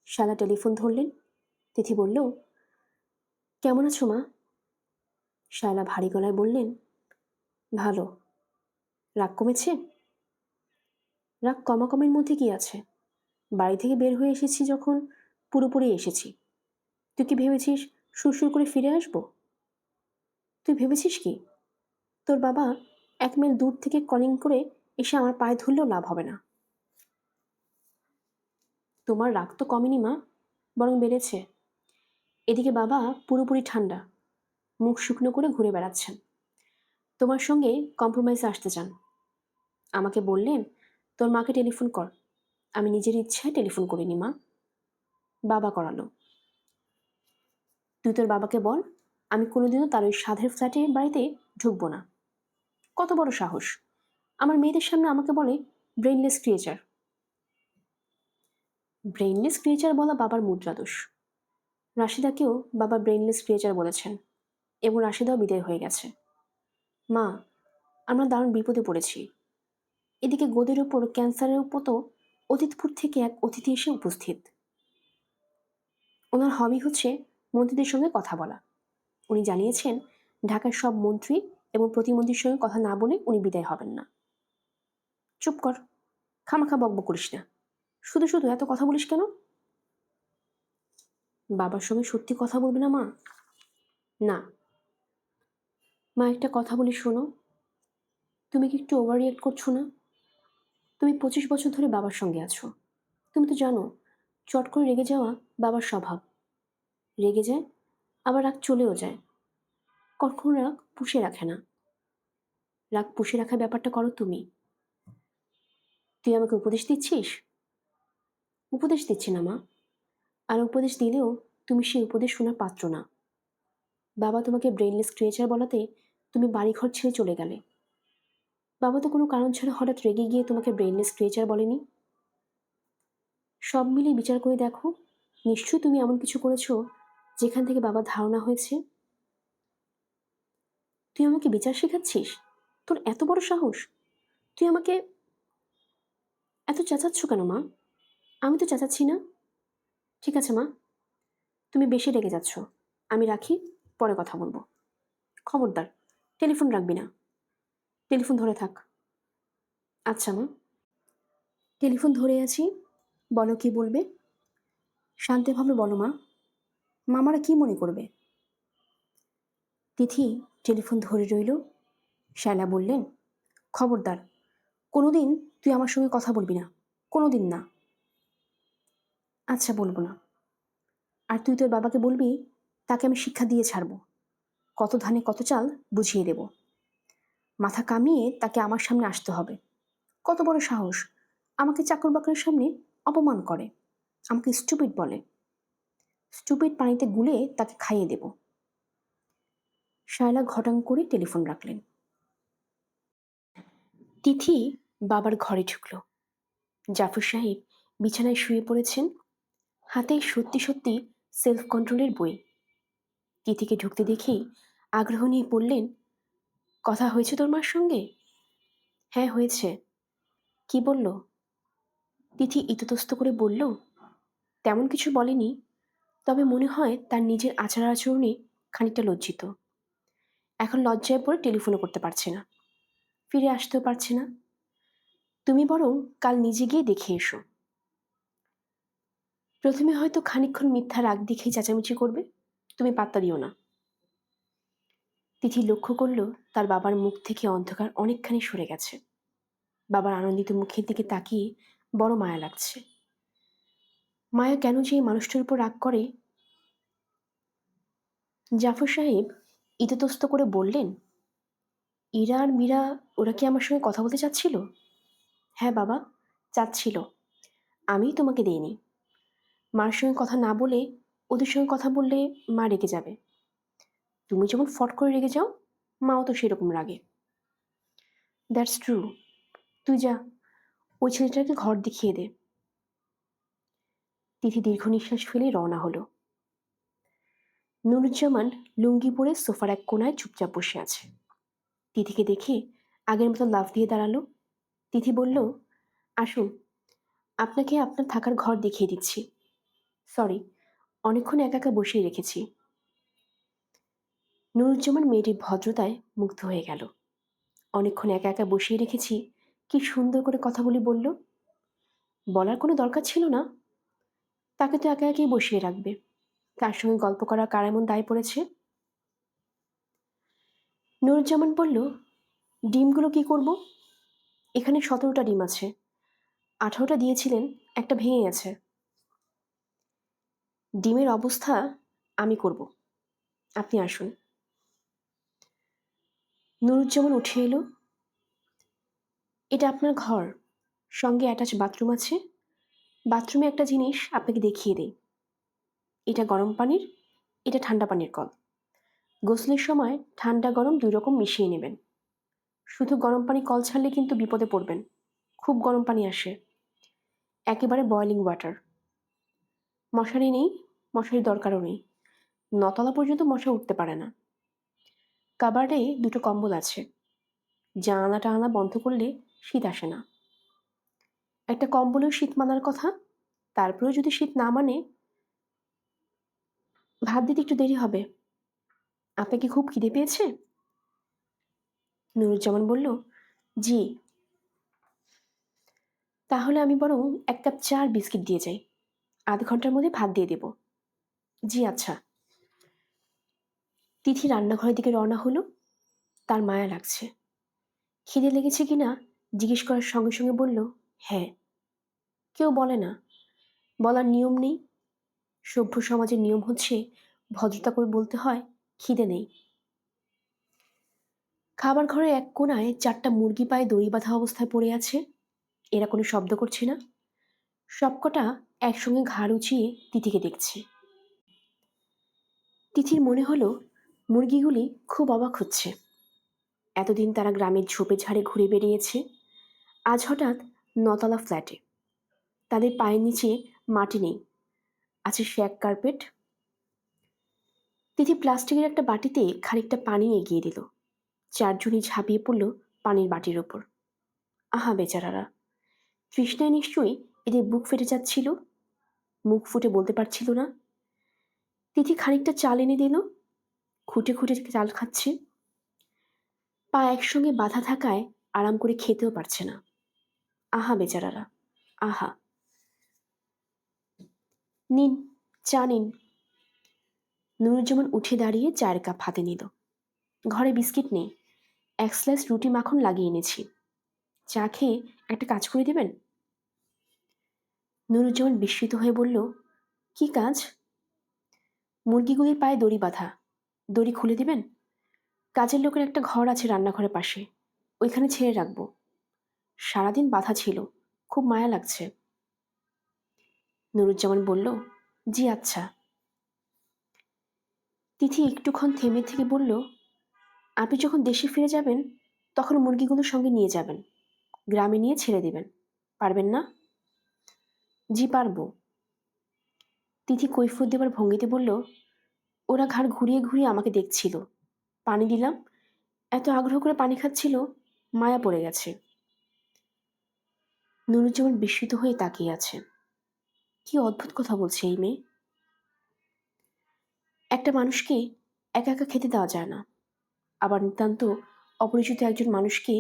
শালা টেলিফোন ধরলেন। তিথি বলল, কেমন আছো মা? শায়লা ভারী গলায় বললেন, ভালো। রাগ কমেছে? রাগ কমাকমের মধ্যে কি আছে? বাড়ি থেকে বের হয়ে এসেছি যখন, পুরোপুরি এসেছি। তুই কি ভেবেছিস সুরসুর করে ফিরে আসবো? তুই ভেবেছিস কি তোর বাবা 1 মাইল দূর থেকে কলিং করে এসে আমার পায়ে ধরলেও লাভ হবে না? তোমার রাগ তো কমেনি মা, বরং বেড়েছে। এদিকে বাবা পুরোপুরি ঠান্ডা, মুখ শুকনো করে ঘুরে বেড়াচ্ছেন। তোমার সঙ্গে কম্প্রোমাইজে আসতে চান। আমাকে বললেন, তোর মাকে টেলিফোন কর। আমি নিজের ইচ্ছায় টেলিফোন করিনি মা, বাবা করালো। তুই তোর বাবাকে বল আমি কোনোদিনও তার ওই সাধের ফ্ল্যাটে বাড়িতে ঢুকবো না। কত বড় সাহস! আমার মেয়েদের সামনে আমাকে বলে ব্রেইনলেস ক্রিয়েচার। ব্রেইনলেস ক্রিয়েচার বলা বাবার মুদ্রাদোষ। রাশিদাকেও বাবা ব্রেইনলেস ক্রিয়েচার বলেছেন এবং রাশিদাও বিদায় হয়ে গেছে। মা, আমরা দারুণ বিপদে পড়েছি। এদিকে গোদের ওপর ক্যান্সারের উপর তো অতীতপুর থেকে এক অতিথি এসে উপস্থিত। ওনার হবি হচ্ছে মন্ত্রীদের সঙ্গে কথা বলা। উনি জানিয়েছেন ঢাকার সব মন্ত্রী এবং প্রতিমন্ত্রীর সঙ্গে কথা না বলে উনি বিদায় হবেন না। চুপ কর, খামাখা বকবক করিস না। শুধু শুধু এত কথা বলিস কেন? বাবার সঙ্গে সত্যি কথা বলবে না মা? না। মা, একটা কথা বলি শোনো। তুমি কি একটু ওভার রিয়েক্ট করছো না? তুমি 25 বছর ধরে বাবার সঙ্গে আছো। তুমি তো জানো চট করে রেগে যাওয়া বাবার স্বভাব। রেগে যায়, আবার রাগ চলেও যায়। কখনো রাগ পুষে রাখে না। রাগ পুষে রাখার ব্যাপারটা করো তুমি। তুই আমাকে উপদেশ দিচ্ছিস? উপদেশ দিচ্ছি না মা, আর উপদেশ দিলেও তুমি সেই উপদেশ শোনার পাত্র না। বাবা তোমাকে ব্রেইনলেস ক্রিয়েচার বলাতে তুমি বাড়িঘর ছেড়ে চলে গেলে। বাবা তো কোনো কারণ ছাড়া হঠাৎ রেগে গিয়ে তোমাকে ব্রেইনলেস ক্রিয়েচার বলেনি। সব মিলিয়ে বিচার করে দেখো, নিশ্চয়ই তুমি এমন কিছু করেছো যেখান থেকে বাবার ধারণা হয়েছে। তুই আমাকে বিচার শেখাচ্ছিস? তোর এত বড় সাহস! তুই আমাকে এত চেঁচাচ্ছ কেন মা? আমি তো চেঁচাচ্ছি না। ঠিক আছে মা, তুমি বেশি রেগে যাচ্ছ। আমি রাখি, পরে কথা বলবো। খবরদার টেলিফোন রাখবি না। টেলিফোন ধরে থাক। আচ্ছা মা। টেলিফোন ধরে আছি, বলো কি বলবে। শান্তভাবে বলো মা, মামারা কি মনে করবে? তিথি টেলিফোন ধরে রইল। শায়লা বললেন, খবরদার, কোনোদিন তুই আমার সঙ্গে কথা বলবি না, কোনোদিন না। আচ্ছা বলবো না। আর তুই তোর বাবাকে বলবি তাকে আমি শিক্ষা দিয়ে ছাড়বো। কত ধানে কত চাল বুঝিয়ে দেব। মাথা কামিয়ে তাকে আমার সামনে আসতে হবে। কত বড় সাহস! আমাকে চাকর বাকরের সামনে অপমান করে, আমাকে স্টুপিড বলে। স্টুপিড পানিতে গুলে তাকে খাইয়ে দেব। শায়লা ঘটাং করে টেলিফোন রাখলেন। তিথি বাবার ঘরে ঢুকল। জাফর সাহেব বিছানায় শুয়ে পড়েছেন, হাতে সত্যি সত্যি সেলফ কন্ট্রোলের বই। তিথিকে ঢুকতে দেখেই আগ্রহ নিয়ে বললেন, কথা হয়েছে তোর মার সঙ্গে? হ্যাঁ হয়েছে। কি বলল? তিথি ইতস্তত করে বলল, তেমন কিছু বলেনি, তবে মনে হয় তার নিজের আচার আচরণে খানিকটা লজ্জিত। এখন লজ্জায় পড়ে টেলিফোনও করতে পারছে না, ফিরে আসতেও পারছে না। তুমি বরং কাল নিজে গিয়ে দেখে এসো। প্রথমে হয়তো খানিকক্ষণ মিথ্যা রাগ দেখেই চেঁচামেচি করবে, তুমি পাত্তা দিও না। তিথি লক্ষ্য করল তার বাবার মুখ থেকে অন্ধকার অনেকখানি সরে গেছে। বাবার আনন্দিত মুখের দিকে তাকিয়ে বড় মায়া লাগছে। মায়া কেন যে এই মানুষটার উপর রাগ করে? জাফর সাহেব ইতস্তত করে বললেন, ইরা আর মীরা ওরা কি আমার সঙ্গে কথা বলতে চাচ্ছিল? হ্যাঁ বাবা, চাচ্ছিল। আমিই তোমাকে দেইনি। মার সঙ্গে কথা না বলে ওদের সঙ্গে কথা বললে মা রেগে যাবে। তুমি যেমন ফট করে রেগে যাও, মাও তো সেরকম রাগে। That's true. তুই যা, ওই ছেলেটাকে ঘর দেখিয়ে দে। তিথি দীর্ঘ নিঃশ্বাস ফেলে রওনা হলো। নুরুজ্জামান লুঙ্গি পরে সোফার এক কোনায় চুপচাপ বসে আছে। তিথিকে দেখে আগের মতো লাফ দিয়ে দাঁড়ালো। তিথি বলল, আসুন, আপনাকে আপনার থাকার ঘর দেখিয়ে দিচ্ছি। সরি, অনেকক্ষণ একা একা বসিয়ে রেখেছি। নুরুজ্জামান মেয়েটির ভদ্রতায় মুগ্ধ হয়ে গেল। অনেকক্ষণ একা একা বসিয়ে রেখেছি, কি সুন্দর করে কথাগুলি বলল। বলার কোনো দরকার ছিল না। তাকে তো একা একাই বসিয়ে রাখবে। তার সঙ্গে গল্প করা কার এমন দায় পড়েছে? নুরুজ্জামান বলল, ডিমগুলো কি করব? এখানে 17টা ডিম আছে। 18টা দিয়েছিলেন, একটা ভেঙে গেছে। ডিমের অবস্থা আমি করব, আপনি আসুন। নুরুজ্জামান উঠে এলো। এটা আপনার ঘর, সঙ্গে অ্যাটাচ বাথরুম আছে। বাথরুমে একটা জিনিস আপনাকে দেখিয়ে দেই। এটা গরম পানির, এটা ঠান্ডা পানির কল। গোসলের সময় ঠান্ডা গরম 2 রকম মিশিয়ে নেবেন। শুধু গরম পানি কল ছাড়লে কিন্তু বিপদে পড়বেন। খুব গরম পানি আসে, একেবারে বয়লিং ওয়াটার। মশারি নেই, মশারির দরকারও নেই। 9তলা পর্যন্ত মশা উঠতে পারে না। কাবার্ডে 2টো কম্বল আছে। জানালা টানালা বন্ধ করলে শীত আসে না। একটা কম্বলেও শীত মানার কথা, তারপরেও যদি শীত না মানে, ভাত দিতে একটু দেরি হবে। আপনার কি খুব খিদে পেয়েছে? নুরুজ্জামান বলল, জি। তাহলে আমি বরং 1 কাপ চা আর বিস্কিট দিয়ে যাই। আধ ঘন্টার মধ্যে ভাত দিয়ে দেব। জি আচ্ছা। তিথি রান্নাঘরের দিকে রওনা হলো। তার মায়া লাগছে। খিদে লেগেছে কিনা জিজ্ঞেস করার সঙ্গে সঙ্গে বলল, হ্যাঁ। কেউ বলে না, বলার নিয়ম নেই। সভ্য সমাজের নিয়ম হচ্ছে ভদ্রতা করে বলতে হয়, খিদে নেই। খাবার ঘরের এক কোণায় 4টা মুরগি পায়ে দড়ি বাঁধা অবস্থায় পড়ে আছে। এরা কোনো শব্দ করছে না। সবকটা একসঙ্গে ঘাড় উঁচিয়ে তিথিকে দেখছে। তিথির মনে হলো মুরগিগুলি খুব অবাক হচ্ছে। এতদিন তারা গ্রামের ঝোপে ঝাড়ে ঘুরে বেরিয়েছে, আজ হঠাৎ 9তলা ফ্ল্যাটে। তাদের পায়ের নিচে মাটি নেই, আছে শ্যাক কার্পেট। তিথি প্লাস্টিকের একটা বাটিতে খানিকটা পানি এগিয়ে দিল। 4জনই ঝাঁপিয়ে পড়ল পানির বাটির ওপর। আহা বেচারারা, তৃষ্ণায় নিশ্চয়ই এদের বুক ফেটে যাচ্ছিল, মুখ ফুটে বলতে পারছিল না। তিথি খানিকটা চাল এনে দিল। খুঁটে খুঁটে চাল খাচ্ছে। পা একসঙ্গে বাঁধা থাকায় আরাম করে খেতেও পারছে না। আহা বেচারারা, আহা। নিন, চা নিন। নুরুজ্জামান উঠে দাঁড়িয়ে চায়ের কাপ হাতে নিল। ঘরে বিস্কিট নেই, 1 স্লাইস রুটি মাখন লাগিয়ে এনেছি। চা খেয়ে একটা কাজ করে দেবেন? নুরুজ্জামান বিস্মিত হয়ে বলল, কি কাজ? মুরগিগুলির পায়ে দড়ি বাঁধা, দড়ি খুলে দিবেন। কাজের লোকের একটা ঘর আছে রান্নাঘরের পাশে, ওইখানে ছেড়ে রাখবো। সারাদিন বাঁধা ছিল, খুব মায়া লাগছে। নুরুজ্জামান বলল, জি আচ্ছা। তিথি একটুক্ষণ থেমে থেকে বলল, আপনি যখন দেশে ফিরে যাবেন তখন মুরগিগুলোর সঙ্গে নিয়ে যাবেন, গ্রামে নিয়ে ছেড়ে দেবেন। পারবেন না? জি পারবো। তিথি কৈফিয়ত দেবার ভঙ্গিতে বলল, ওরা ঘাড় ঘুরিয়ে ঘুরিয়ে আমাকে দেখছিল, পানি দিলাম, এত আগ্রহ করে পানি খাচ্ছিল, মায়া পড়ে গেছে। নুরুজ্জামান বিস্মিত হয়ে তাকিয়ে আছে। কি অদ্ভুত কথা বলছে এই মেয়ে। একটা মানুষকে একা একা খেতে দেওয়া যায় না, আবার নিতান্ত অপরিচিত একজন মানুষকে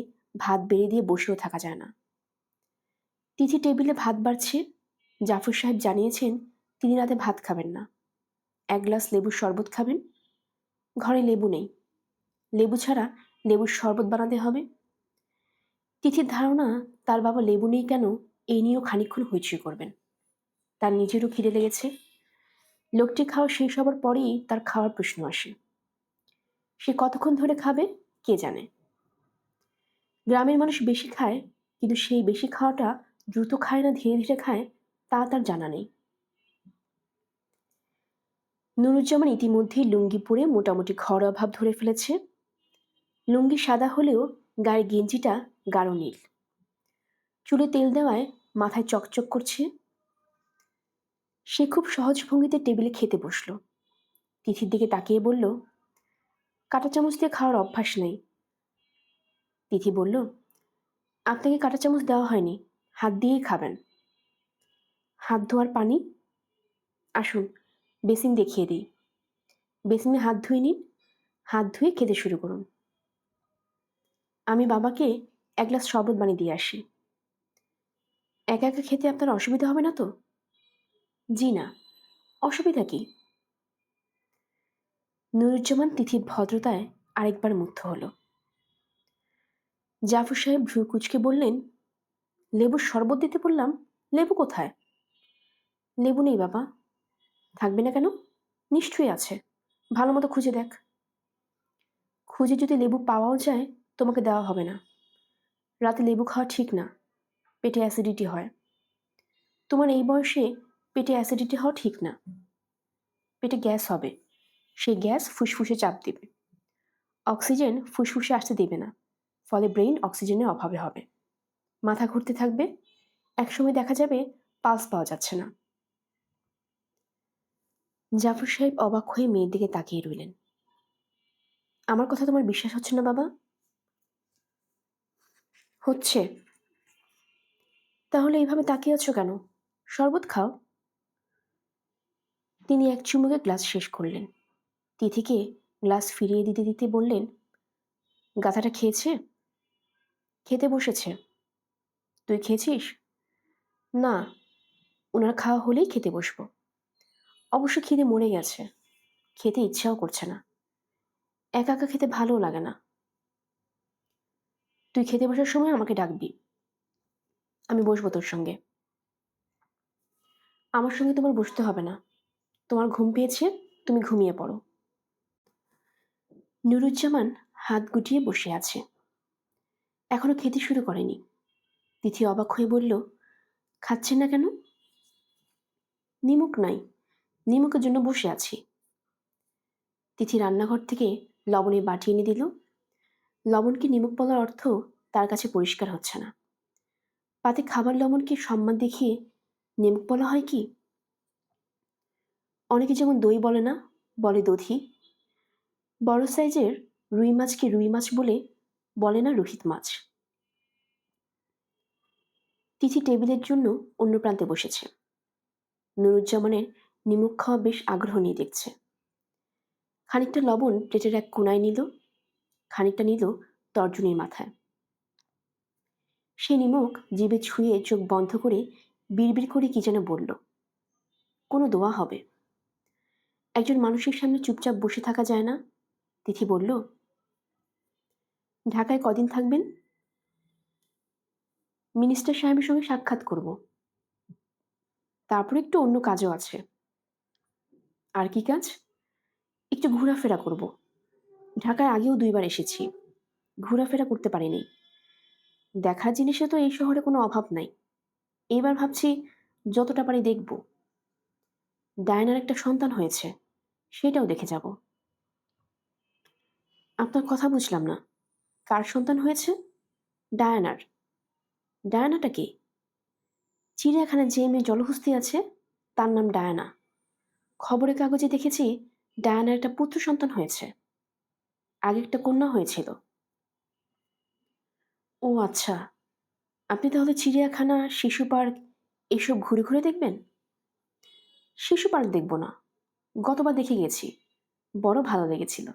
ভাত বেড়ে দিয়ে বসেও থাকা যায় না। তিথি টেবিলে ভাত বাড়ছে। জাফর সাহেব জানিয়েছেন তিনি রাতে ভাত খাবেন না। 1 গ্লাস লেবুর শরবত খাবেন। ঘরে লেবু নেই, লেবু ছাড়া লেবুর শরবত বানাতে হবে। তিথির ধারণা তার বাবা লেবু নেই কেন এই নিয়েও খানিকক্ষণ হইচই করবেন। তার নিজেরও খিদে লেগেছে। লোকটি খাওয়া শেষ হবার পরেই তার খাওয়ার প্রশ্ন আসে। সে কতক্ষণ ধরে খাবে কে জানে। গ্রামের মানুষ বেশি খায়, কিন্তু সেই বেশি খাওয়াটা দ্রুত খায় না ধীরে ধীরে খায় তা তার জানা নেই। নুরুজ্জামান ইতিমধ্যেই লুঙ্গি পরে মোটামুটি ঘরোয়া ভাব ধরে ফেলেছে। লুঙ্গি সাদা হলেও গায়ের গেঞ্জিটা গাঢ় নীল। চুলে তেল দেওয়ায় মাথায় চকচক করছে। সে খুব সহজ ভঙ্গিতে টেবিলে খেতে বসল। তিথির দিকে তাকিয়ে বলল, কাঁটা চামচ দিয়ে খাওয়ার অভ্যাস নেই। তিথি বলল, আপনাকে কাঁটা চামচ দেওয়া হয়নি, হাত দিয়েই খাবেন। হাত ধোয়ার পানি? আসুন বেসিন দেখিয়ে দিই। বেসিনে হাত ধুয়ে নিন, হাত ধুয়ে খেতে শুরু করুন। আমি বাবাকে 1 গ্লাস শরবত বানিয়ে দিয়ে আসি। একা একা খেতে আপনার অসুবিধা হবে না তো? জি না, অসুবিধা কি? নুরুজ্জামান তিথির ভদ্রতায় আরেকবার মুগ্ধ হল। জাফর সাহেব ভ্রু কুঁচকে বললেন, লেবুর শরবত দিতে বললাম, লেবু কোথায়? লেবু নেই বাবা। থাকবে না কেন? নিশ্চয়ই আছে, ভালো মতো খুঁজে দেখ। খুঁজে যদি লেবু পাওয়াও যায় তোমাকে দেওয়া হবে না। রাতে লেবু খাওয়া ঠিক না, পেটে অ্যাসিডিটি হয়। তোমার এই বয়সে পেটে অ্যাসিডিটি হওয়া ঠিক না। পেটে গ্যাস হবে, সেই গ্যাস ফুসফুসে চাপ দেবে, অক্সিজেন ফুসফুসে আসতে দেবে না, ফলে ব্রেইন অক্সিজেনের অভাবে হবে, মাথা ঘুরতে থাকবে, একসময় দেখা যাবে পালস পাওয়া যাচ্ছে না। জাফর সাহেব অবাক হয়ে মেয়ের দিকে তাকিয়ে রইলেন। আমার কথা তোমার বিশ্বাস হচ্ছে না বাবা? হচ্ছে। তাহলে এইভাবে তাকিয়ে আছো কেন? শরবত খাও। তিনি এক চুমুকে গ্লাস শেষ করলেন। তিথিকে গ্লাস ফিরিয়ে দিতে দিতে বললেন, গাধাটা খেয়েছে? খেতে বসেছে। তুই খেয়েছিস? না, ওনার খাওয়া হলেই খেতে বসবো। অবশ্য খিদে মরে গেছে, খেতে ইচ্ছাও করছে না। একা একা খেতে ভালোও লাগে না। তুই খেতে বসার সময় আমাকে ডাকবি, আমি বসবো তোর সঙ্গে। আমার সঙ্গে তোমার বসতে হবে না, তোমার ঘুম পেয়েছে, তুমি ঘুমিয়ে পড়ো। নুরুজ্জামান হাত গুটিয়ে বসে আছে, এখনো খেতে শুরু করেনি। তিথি অবাক হয়ে বলল, খাচ্ছেন না কেন? নিমক নাই, নিমকের জন্য বসে আছি। তিথি রান্নাঘর থেকে লবণের বাটি এনে দিল। লবণকে নিমক বলার অর্থ তার কাছে পরিষ্কার হচ্ছে না। পাতে খাবার লবণকে সম্মান দেখিয়ে নিমক বলা হয় কি? অনেকে যেমন দই বলে না, বলে দধি। বড় সাইজের রুই মাছকে রুই মাছ বলে না রুহিত মাছ। তিথি টেবিলের জন্য অন্য প্রান্তে বসেছে। নুরুজ্জামানের নিমক খাওয়া বেশ আগ্রহ নিয়ে দেখছে। খানিকটা লবণ প্লেটের এক কোনায় নিল, খানিকটা নিল তর্জনীর মাথায়। সে নিমক জিভে ছুঁয়ে চোখ বন্ধ করে বিড়বিড় করে কি যেন বলল। কোনো দোয়া হবে। একজন মানুষের সামনে চুপচাপ বসে থাকা যায় না। তিথি বলল, ঢাকায় কদিন থাকবেন? মিনিস্টার সাহেবের সঙ্গে সাক্ষাৎ করব, তারপর একটু অন্য কাজও আছে। আর কি কাজ? একটু ঘোরাফেরা করব। ঢাকায় আগেও 2 বার এসেছি, ঘোরাফেরা করতে পারিনি। দেখার জিনিসে তো এই শহরে কোনো অভাব নাই। এবার ভাবছি যতটা পারি দেখব। ডায়নার একটা সন্তান হয়েছে, সেটাও দেখে যাব। আপনার কথা বুঝলাম না, কার সন্তান হয়েছে? ডায়ানার। ডায়ানাটা কি? চিড়িয়াখানায় যে মেয়ে জলহস্তি আছে তার নাম ডায়ানা। খবরের কাগজে দেখেছি ডায়ানার একটা পুত্র সন্তান হয়েছে, আগে একটা কন্যা হয়েছিল। ও আচ্ছা, আপনি তাহলে চিড়িয়াখানা, শিশু পার্ক এসব ঘুরে ঘুরে দেখবেন? শিশু পার্ক দেখব না, গতবার দেখে গেছি, বড় ভালো লেগেছিল।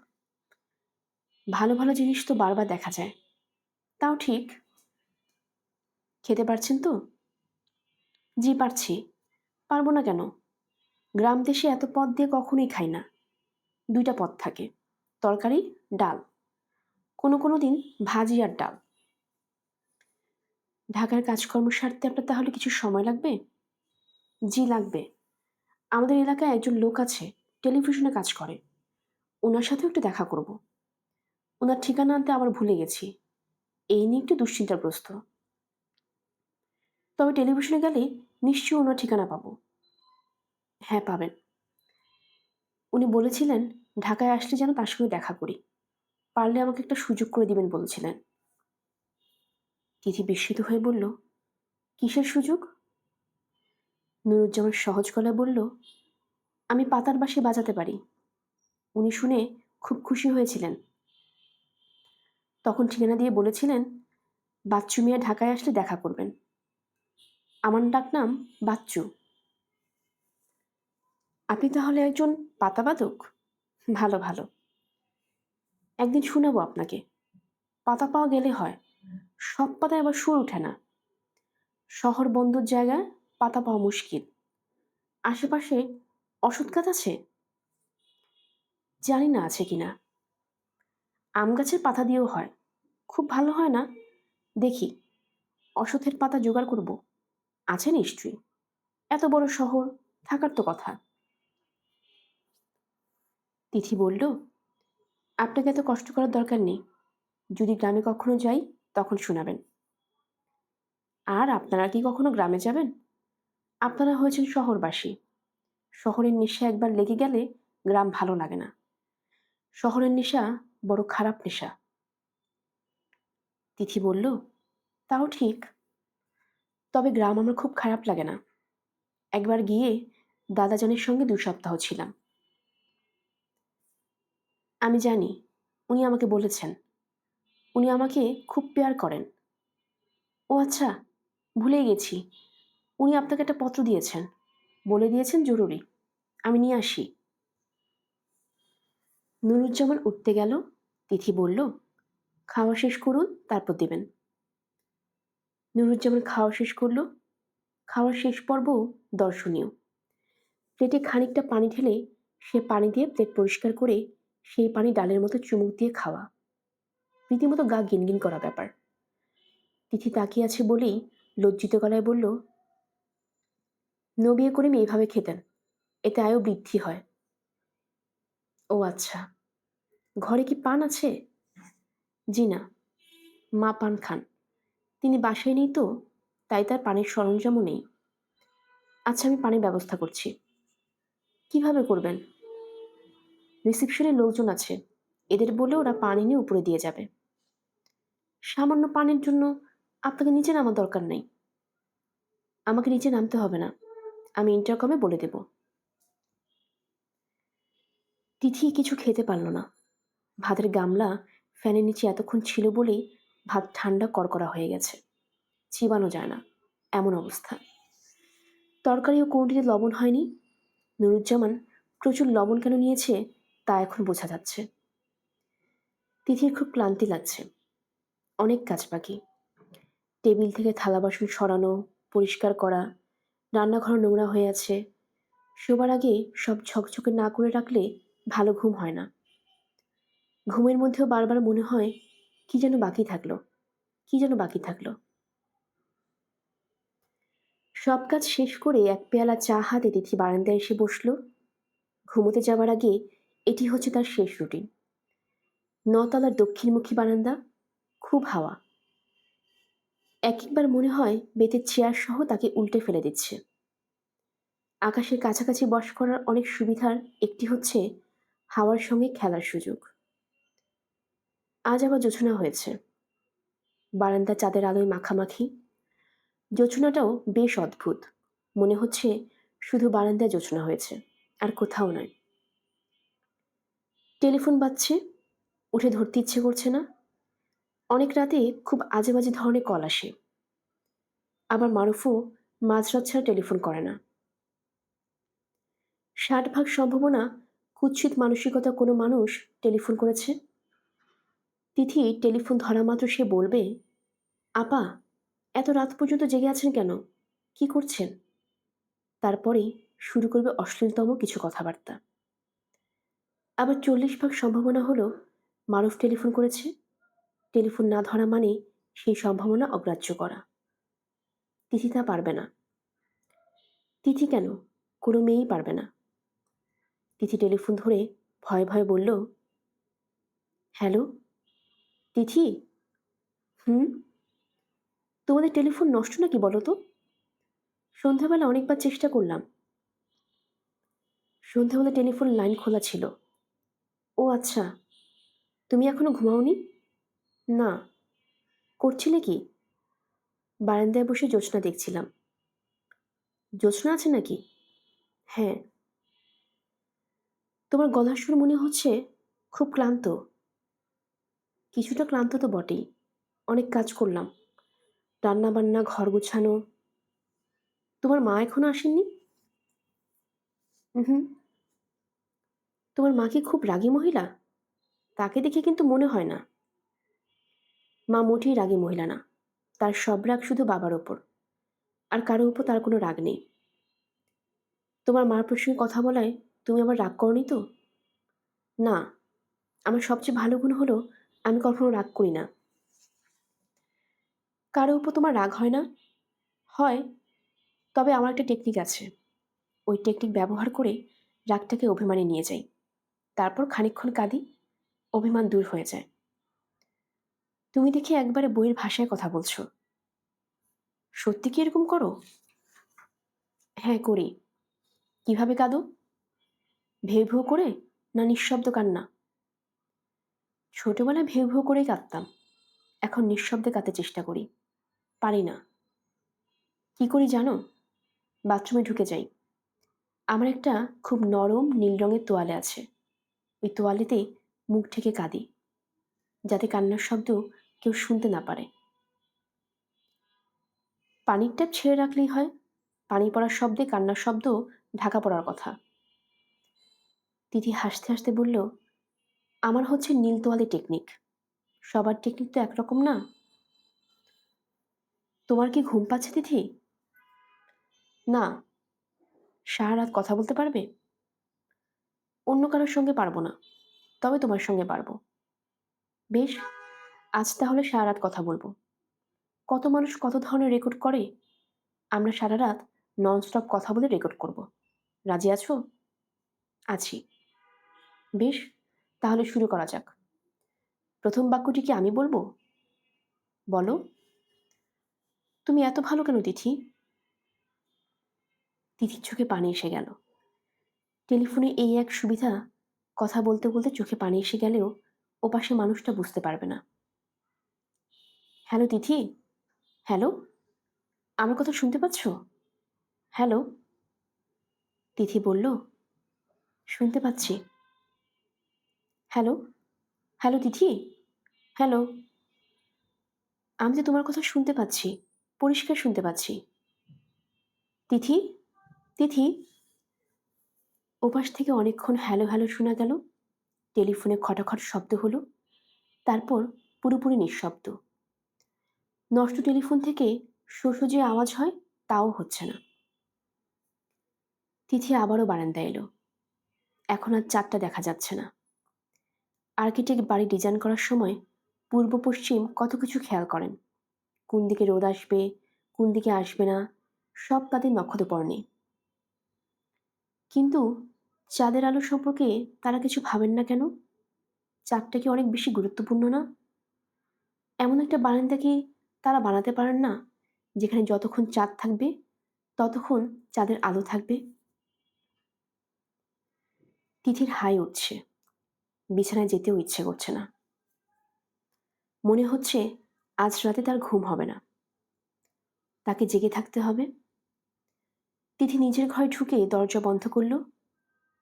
ভালো ভালো জিনিস তো বারবার দেখা যায়। তাও ঠিক। খেতে পারছেন তো? জি পারছি, পারবো না কেন? গ্রাম দেশে এত পদ দিয়ে কখনোই খাই না। 2টা পদ থাকে, তরকারি, ডাল, কোনো কোনো দিন ভাজি আর ডাল। ঢাকার কাজকর্ম সারতে আপনার তাহলে কিছু সময় লাগবে? জি লাগবে। আমাদের এলাকায় একজন লোক আছে, টেলিভিশনে কাজ করে। ওনার সাথেও একটু দেখা করব। ওনার ঠিকানা আনতে আবার ভুলে গেছি। এই নিয়ে একটু দুশ্চিন্তাগ্রস্ত। তবে টেলিভিশনে গেলে নিশ্চয়ই ওনার ঠিকানা পাবো। হ্যাঁ, পাবেন। উনি বলেছিলেন ঢাকায় আসলে যেন তার সঙ্গে দেখা করি। পারলে আমাকে একটা সুযোগ করে দিবেন বলেছিলেন। তিথি বিস্মিত হয়ে বলল, কিসের সুযোগ? নুরুজ্জামান সহজ গলায় বলল, আমি পাতার বাঁশি বাজাতে পারি। উনি শুনে খুব খুশি হয়েছিলেন। তখন ঠিকানা দিয়ে বলেছিলেন, বাচ্চু মিয়া ঢাকায় আসলে দেখা করবেন। আমার ডাকনাম বাচ্চু। আপনি তাহলে একজন পাতাবাদক? ভালো ভালো, একদিন শোনাবো আপনাকে। পাতা পাওয়া গেলে হয়, সব পাতায় আবার সুর ওঠে না। শহর বন্দর জায়গায় পাতা পাওয়া মুশকিল। আশেপাশে অশ্বত্থ গাছ আছে? জানি না আছে কিনা। আম গাছের পাতা দিয়েও হয়, খুব ভালো হয় না। দেখি, অশ্বত্থের পাতা জোগাড় করব। আছে নিশ্চয়ই, এত বড় শহর, থাকার তো কথা। তিথি বলল, আপনাকে এত কষ্ট করার দরকার নেই। যদি গ্রামে কখনো যাই তখন শোনাবেন। আর আপনারা কি কখনো গ্রামে যাবেন? আপনারা হয়েছেন শহরবাসী। শহরের নেশা একবার লেগে গেলে গ্রাম ভালো লাগে না। শহরের নেশা বড় খারাপ নেশা। তিথি বলল, তাও ঠিক। তবে গ্রাম আমার খুব খারাপ লাগে না। একবার গিয়ে দাদাজানের সঙ্গে 2 সপ্তাহ ছিলাম। আমি জানি, উনি আমাকে বলেছেন। উনি আমাকে খুব পেয়ার করেন। ও আচ্ছা, ভুলেই গেছি। উনি আপনাকে একটা পত্র দিয়েছেন, বলে দিয়েছেন জরুরি। আমি নিয়ে আসি। নুরুজ্জামান উঠতে গেল। তিথি বলল, খাওয়া শেষ করুন, তারপর দেবেন। নুরুজ্জামান খাওয়া শেষ করল। খাওয়ার শেষ পর্বও দর্শনীয়। প্লেটে খানিকটা পানি ঢেলে সে পানি দিয়ে প্লেট পরিষ্কার করে সেই পানি ডালের মতো চুমুক দিয়ে খাওয়া। রীতিমতো গা গিনগিন করা ব্যাপার। তিথি তাকিয়ে আছে বলেই লজ্জিত গলায় বলল, নবিয়ে করিম এইভাবে খেতেন, এতে আয়ও বৃদ্ধি হয়। ও আচ্ছা, ঘরে কি পান আছে? জি না, মা পান খান। তিনি বাসায় নেই তো, তাই তার পানির সরঞ্জামও নেই। আচ্ছা, আমি পানির ব্যবস্থা করছি। কিভাবে করবেন? রিসিপশনে লোকজন আছে, এদের বলে ওরা পানি নিয়ে উপরে দিয়ে যাবে। সামান্য পানির জন্য আপনাকে নিচে নামার দরকার নেই। আমাকে নিচে নামতে হবে না, আমি ইন্টারকমে বলে দেব। তিথি কিছু খেতে পারল না। ভাতের গামলা ফ্যানের নিচে এতক্ষণ ছিল বলেই ভাত ঠান্ডা কড়কড়া হয়ে গেছে, চিবানো যায় না এমন অবস্থা। তরকারি ও কোনটিতে লবণ হয়নি। নুরুজ্জামান প্রচুর লবণ কেন নিয়েছে তা এখন বোঝা যাচ্ছে। তিথির খুব ক্লান্তি লাগছে, অনেক কাজ বাকি। টেবিল থেকে থালা বাসন সরানো, পরিষ্কার করা, রান্নাঘর নোংরা হয়ে আছে। শোবার আগে সব ঝকঝকে না করে রাখলে ভালো ঘুম হয় না। ঘুমের মধ্যেও বারবার মনে হয়, কি যেন বাকি থাকলো, কি যেন বাকি থাকলো। সব কাজ শেষ করে এক পেয়ালা চা হাতে তিথি বারান্দায় এসে বসলো। ঘুমোতে যাবার আগে এটি হচ্ছে তার শেষ রুটিন। 9 তলার দক্ষিণমুখী বারান্দা, খুব হাওয়া। এক একবার মনে হয় বেতের চেয়ার সহ তাকে উল্টে ফেলে দিচ্ছে। আকাশের কাছাকাছি বস করার অনেক সুবিধার একটি হচ্ছে হাওয়ার সঙ্গে খেলার সুযোগ। আজ আবার জোছনা হয়েছে, বারান্দা চাঁদের আলোয় মাখামাখি। জোছনাটাও বেশ অদ্ভুত, মনে হচ্ছে শুধু বারান্দায় জোছনা হয়েছে, আর কোথাও নয়। টেলিফোন বাজছে, উঠে ধরতে ইচ্ছে করছে না। অনেক রাতে খুব আজে বাজে ধরনের কল আসে। আবার মারুফও মাঝরাত ছাড়া টেলিফোন করে না। 60 ভাগ সম্ভাবনা কুৎসিত মানসিকতা কোনো মানুষ টেলিফোন করেছে। তিথি টেলিফোন ধরা মাত্র সে বলবে, আপা, এত রাত পর্যন্ত জেগে আছেন কেন, কি করছেন? তারপরেই শুরু করবে অশ্লীলতম কিছু কথাবার্তা। আবার 40 ভাগ সম্ভাবনা হলো মারুফ টেলিফোন করেছে। টেলিফোন না ধরা মানে সেই সম্ভাবনা অগ্রাহ্য করা। তিথি তা পারবে না। তিথি কেন? কোনো মেয়েই পারবে না। তিথি টেলিফোন ধরে ভয়ে ভয়ে বলল, হ্যালো তিথি। হুম, তোমাদের টেলিফোন নষ্ট নাকি বলো তো? সন্ধ্যাবেলা অনেকবার চেষ্টা করলাম। সন্ধ্যাবেলা টেলিফোন লাইন খোলা ছিল। ও আচ্ছা, তুমি এখনো ঘুমাওনি? না। করছিলে কি? বারান্দায় বসে জ্যোৎস্না দেখছিলাম। জ্যোৎস্না আছে নাকি? হ্যাঁ। তোমার গলার সুর মনে হচ্ছে খুব ক্লান্ত। কিছুটা ক্লান্ত তো বটেই। অনেক কাজ করলাম, রান্না বান্না, ঘর গোছানো। তোমার মা এখনো আসেননি? হুম। তোমার মা কি খুব রাগী মহিলা? তাকে দেখে কিন্তু মনে হয় না। মা মোটেই রাগী মহিলা না। তার সব রাগ শুধু বাবার ওপর, আর কারো উপর তার কোনো রাগ নেই। তোমার মার প্রসঙ্গে কথা বলায় তুমি আমার রাগ করনি তো? না, আমার সবচেয়ে ভালো গুণ হলো আমি কখনো রাগ করি না। কারো উপর তোমার রাগ হয় না? হয়, তবে আমার একটা টেকনিক আছে। ওই টেকনিক ব্যবহার করে রাগটাকে অভিমানে নিয়ে যাই। তারপর খানিকক্ষণ কাঁদি, অভিমান দূর হয়ে যায়। তুমি দেখি একবারে বইয়ের ভাষায় কথা বলছো। সত্যি কি এরকম করো? হ্যাঁ, করি। কিভাবে কাঁদো? ভেউ ভেউ করে, না নিঃশব্দ কান্না? ছোটবেলায় ভেউ ভেউ করেই কাঁদতাম। এখন নিঃশব্দে কাঁদতে চেষ্টা করি। পারি না। কি করি জানো? বাথরুমে ঢুকে যাই। আমার একটা খুব নরম নীল রঙের তোয়ালে আছে। ওই তোয়ালেতে মুখ ঢেকে কাঁদি, যাতে কান্নার শব্দ কেউ শুনতে না পারে। পানির ট্যাপ ছেড়ে রাখলেই হয়। পানি পড়ার শব্দে কান্নার শব্দ ঢাকা পড়ার কথা। তিথি হাসতে হাসতে বলল, আমার হচ্ছে নীল তোয়ালে টেকনিক। সবার টেকনিক তো একরকম না। তোমার কি ঘুম পাচ্ছে তিথি? না। সারা রাত কথা বলতে পারবে? অন্য কারোর সঙ্গে পারবো না, তবে তোমার সঙ্গে পারবো। বেশ, আজ তাহলে সারা রাত কথা বলবো। কত মানুষ কত ধরনের রেকর্ড করে। আমরা সারা রাত ননস্টপ কথা বলে রেকর্ড করব। রাজি আছো? আছি। বেশ, তাহলে শুরু করা যাক। প্রথম বাক্যটি কি আমি বলবো? বলো। তুমি এত ভালো কেন তিথি? তিথির চোখে পানি এসে গেল। টেলিফোনে এই এক সুবিধা, কথা বলতে বলতে চোখে পানি এসে গেলেও ওপাশে মানুষটা বুঝতে পারবে না। হ্যালো তিথি। হ্যালো, আমার কথা শুনতে পাচ্ছ? হ্যালো। তিথি বলল, শুনতে পাচ্ছি। হ্যালো। হ্যালো তিথি। হ্যালো। আমি তো তোমার কথা শুনতে পাচ্ছি, পরিষ্কার শুনতে পাচ্ছি। তিথি। তিথি। ওপাশ থেকে অনেকক্ষণ হ্যালো হ্যালো শোনা গেল। টেলিফোনে খটাখট শব্দ হলো, তারপর পুরোপুরি নিঃশব্দ। নষ্ট টেলিফোন থেকে শো শো যে আওয়াজ হয়, তাও হচ্ছে না। তিথি আবারও বারান্দায় এলো। এখন আর চাঁদটা দেখা যাচ্ছে না। আর্কিটেক্ট বাড়ি ডিজাইন করার সময় পূর্ব পশ্চিম কত কিছু খেয়াল করেন। কোন দিকে রোদ আসবে, কোন দিকে আসবে না, সব তাদের নক্ষত্রপর্ণে। কিন্তু চাঁদের আলো সম্পর্কে তারা কিছু ভাবেন না কেন? চাঁদটা কি অনেক বেশি গুরুত্বপূর্ণ না? এমন একটা বারান্দা কি তারা বানাতে পারেন না, যেখানে যতক্ষণ চাঁদ থাকবে ততক্ষণ চাঁদের আলো থাকবে? তিথির হাই উঠছে। বিছানায় যেতেও ইচ্ছে করছে না। মনে হচ্ছে আজ রাতে তার ঘুম হবে না। তাকে জেগে থাকতে হবে। তিথি নিজের ঘরে ঢুকে দরজা বন্ধ করল।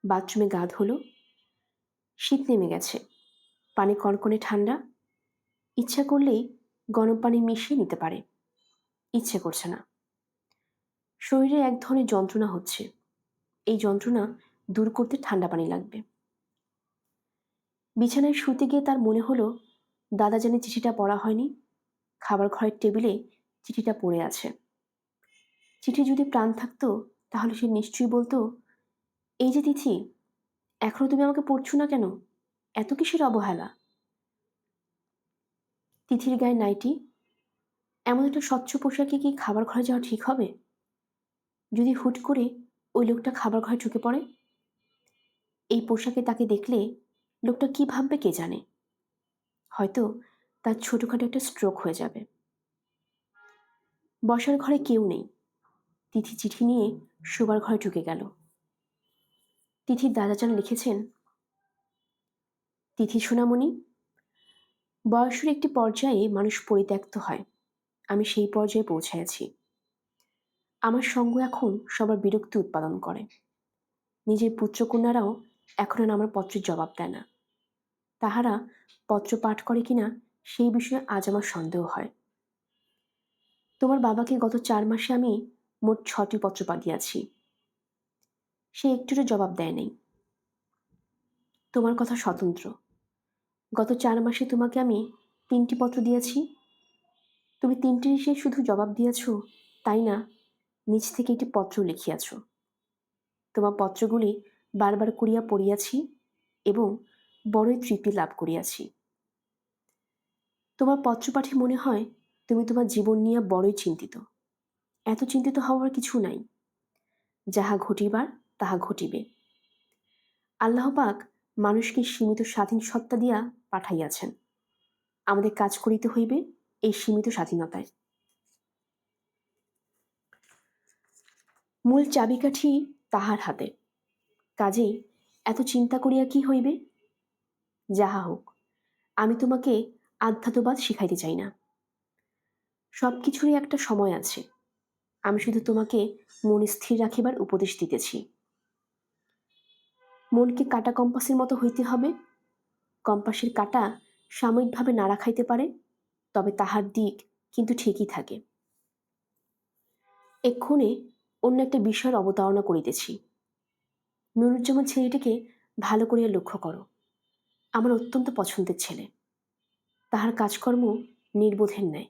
বাথরুমে গা ধুলো। শীত নেমে গেছে। পানি কনকনে ঠান্ডা। ইচ্ছা করলেই গরম পানি মিশিয়ে নিতে পারে। ইচ্ছে করছে না। শরীরে এক ধরনের যন্ত্রণা হচ্ছে। এই যন্ত্রণা দূর করতে ঠান্ডা পানি লাগবে। বিছানায় শুতে গিয়ে তার মনে হলো দাদা জানে চিঠিটা পড়া হয়নি। খাবার ঘরের টেবিলে চিঠিটা পড়ে আছে। চিঠি যদি প্রাণ থাকতো তাহলে সে নিশ্চয়ই বলতো, এই যে তিথি, এখনো তুমি আমাকে পড়ছো না কেন? এত কিসের অবহেলা? তিথির গায়ে নাইটি, এমন একটা স্বচ্ছ পোশাকে কি খাবার ঘরে যাওয়া ঠিক হবে? যদি হুট করে ওই লোকটা খাবার ঘরে ঢুকে পড়ে? এই পোশাকে তাকে দেখলে লোকটা কি ভাববে কে জানে। হয়তো তার ছোটখাটো একটা স্ট্রোক হয়ে যাবে। বসার ঘরে কেউ নেই। তিথি চিঠি নিয়ে শোবার ঘরে ঢুকে গেল। তিথির দাদাজান লিখেছেন, তিথি সোনামণি, বয়সের একটি পর্যায়ে মানুষ পরিত্যক্ত হয়। আমি সেই পর্যায়ে পৌঁছাইয়াছি। আমার সঙ্গ এখন সবার বিরক্তি উৎপাদন করে। নিজের পুত্রকন্যারাও এখন আর আমার পত্রের জবাব দেয় না। তাহারা পত্র পাঠ করে কিনা সেই বিষয়ে আজ আমার সন্দেহ হয়। তোমার বাবাকে গত 4 মাসে আমি মোট 6টি পত্র পাঠিয়েছি। সে একটুরও জবাব দেয় নাই। তোমার কথা স্বতন্ত্র। গত 4 মাসে তোমাকে আমি 3টি পত্র দিয়েছি। তুমি 3টির সে শুধু জবাব দিয়েছ তাই না, নিজ থেকে একটি পত্র লিখিয়াছ। তোমার পত্রগুলি বারবার করিয়া পড়িয়াছি এবং বড়ই তৃপ্তি লাভ করিয়াছি। তোমার পত্র পাঠে মনে হয় তুমি তোমার জীবন নিয়ে বড়ই চিন্তিত। এত চিন্তিত হওয়ার কিছু নাই। যাহা ঘটিবার তাহা ঘটিবে। আল্লাহ পাক মানুষকে সীমিত স্বাধীন সত্তা দিয়া পাঠাইয়াছেন। আমাদের কাজ করিতে হইবে এই সীমিত স্বাধীনতায়। মূল চাবিকাঠি তাহার হাতে। কাজেই এত চিন্তা করিয়া কি হইবে? যাহা হোক, আমি তোমাকে আধ্যাত্মবাদ শিখাইতে চাই না। সব কিছুরই একটা সময় আছে। আমি শুধু তোমাকে মন স্থির রাখিবার উপদেশ দিতেছি। মনকে কাটা কম্পাসের মতো হইতে হবে। কম্পাসের কাটা সাময়িকভাবে নাড়া খাইতে পারে, তবে তাহার দিক কিন্তু ঠিকই থাকে। এক্ষণে অন্য একটা বিষয়ের অবতারণা করিতেছি। নুরুজ্জামান ছেলেটিকে ভালো করিয়া লক্ষ্য করো। আমার অত্যন্ত পছন্দের ছেলে। তাহার কাজকর্ম নির্বোধের ন্যায়,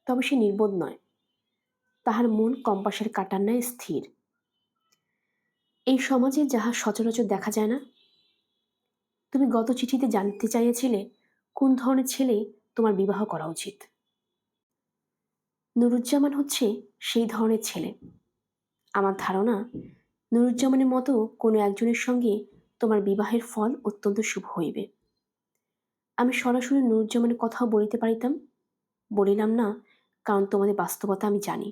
তবে সে নির্বোধ নয়। তাহার মন কম্পাসের কাটার ন্যায় স্থির। এই সমাজে যাহা সচরাচর দেখা যায় না। তুমি গত চিঠিতে জানতে চাইয়াছিলে কোন ধরনের ছেলে তোমার বিবাহ করা উচিত। নুরুজ্জামান হচ্ছে সেই ধরনের ছেলে। আমার ধারণা নুরুজ্জামানের মতো কোনো একজনের সঙ্গে তোমার বিবাহের ফল অত্যন্ত শুভ হইবে। আমি সরাসরি নুরুজ্জামানের কথাও বলিতে পারিতাম, বলিলাম না কারণ তোমাদের বাস্তবতা আমি জানি।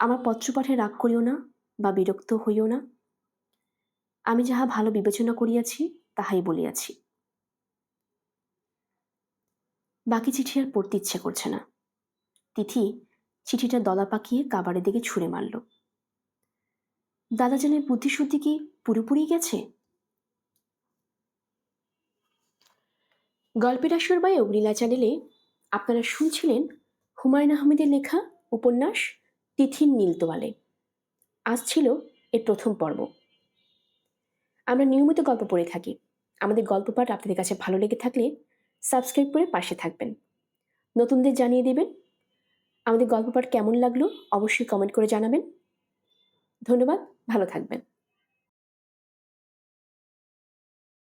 আমার পত্রপাঠে রাগ করিও না বা বিরক্ত হইও না। আমি যাহা ভালো বিবেচনা করিয়াছি তাহাই বলিয়াছি। বাকি চিঠি আর পড়তে ইচ্ছে করছে না। তিথি চিঠিটা দলা পাকিয়ে কাবারের দিকে ছুঁড়ে মারল। দাদাজানের বুদ্ধিশুদ্ধি কি পুরোপুরি গেছে? গল্পের আসর বাই অগ্নিলা চ্যানেলে আপনারা শুনছিলেন হুমায়ুন আহমেদের লেখা উপন্যাস তিথির নীল তোয়ালে। আজ ছিল এর প্রথম পর্ব। আমরা নিয়মিত গল্প পড়ে থাকি। আমাদের গল্প পাঠ আপনাদের কাছে ভালো লেগে থাকলে সাবস্ক্রাইব করে পাশে থাকবেন, নতুনদের জানিয়ে দেবেন। আমাদের গল্প পাঠ কেমন লাগলো অবশ্যই কমেন্ট করে জানাবেন। ধন্যবাদ, ভালো থাকবেন।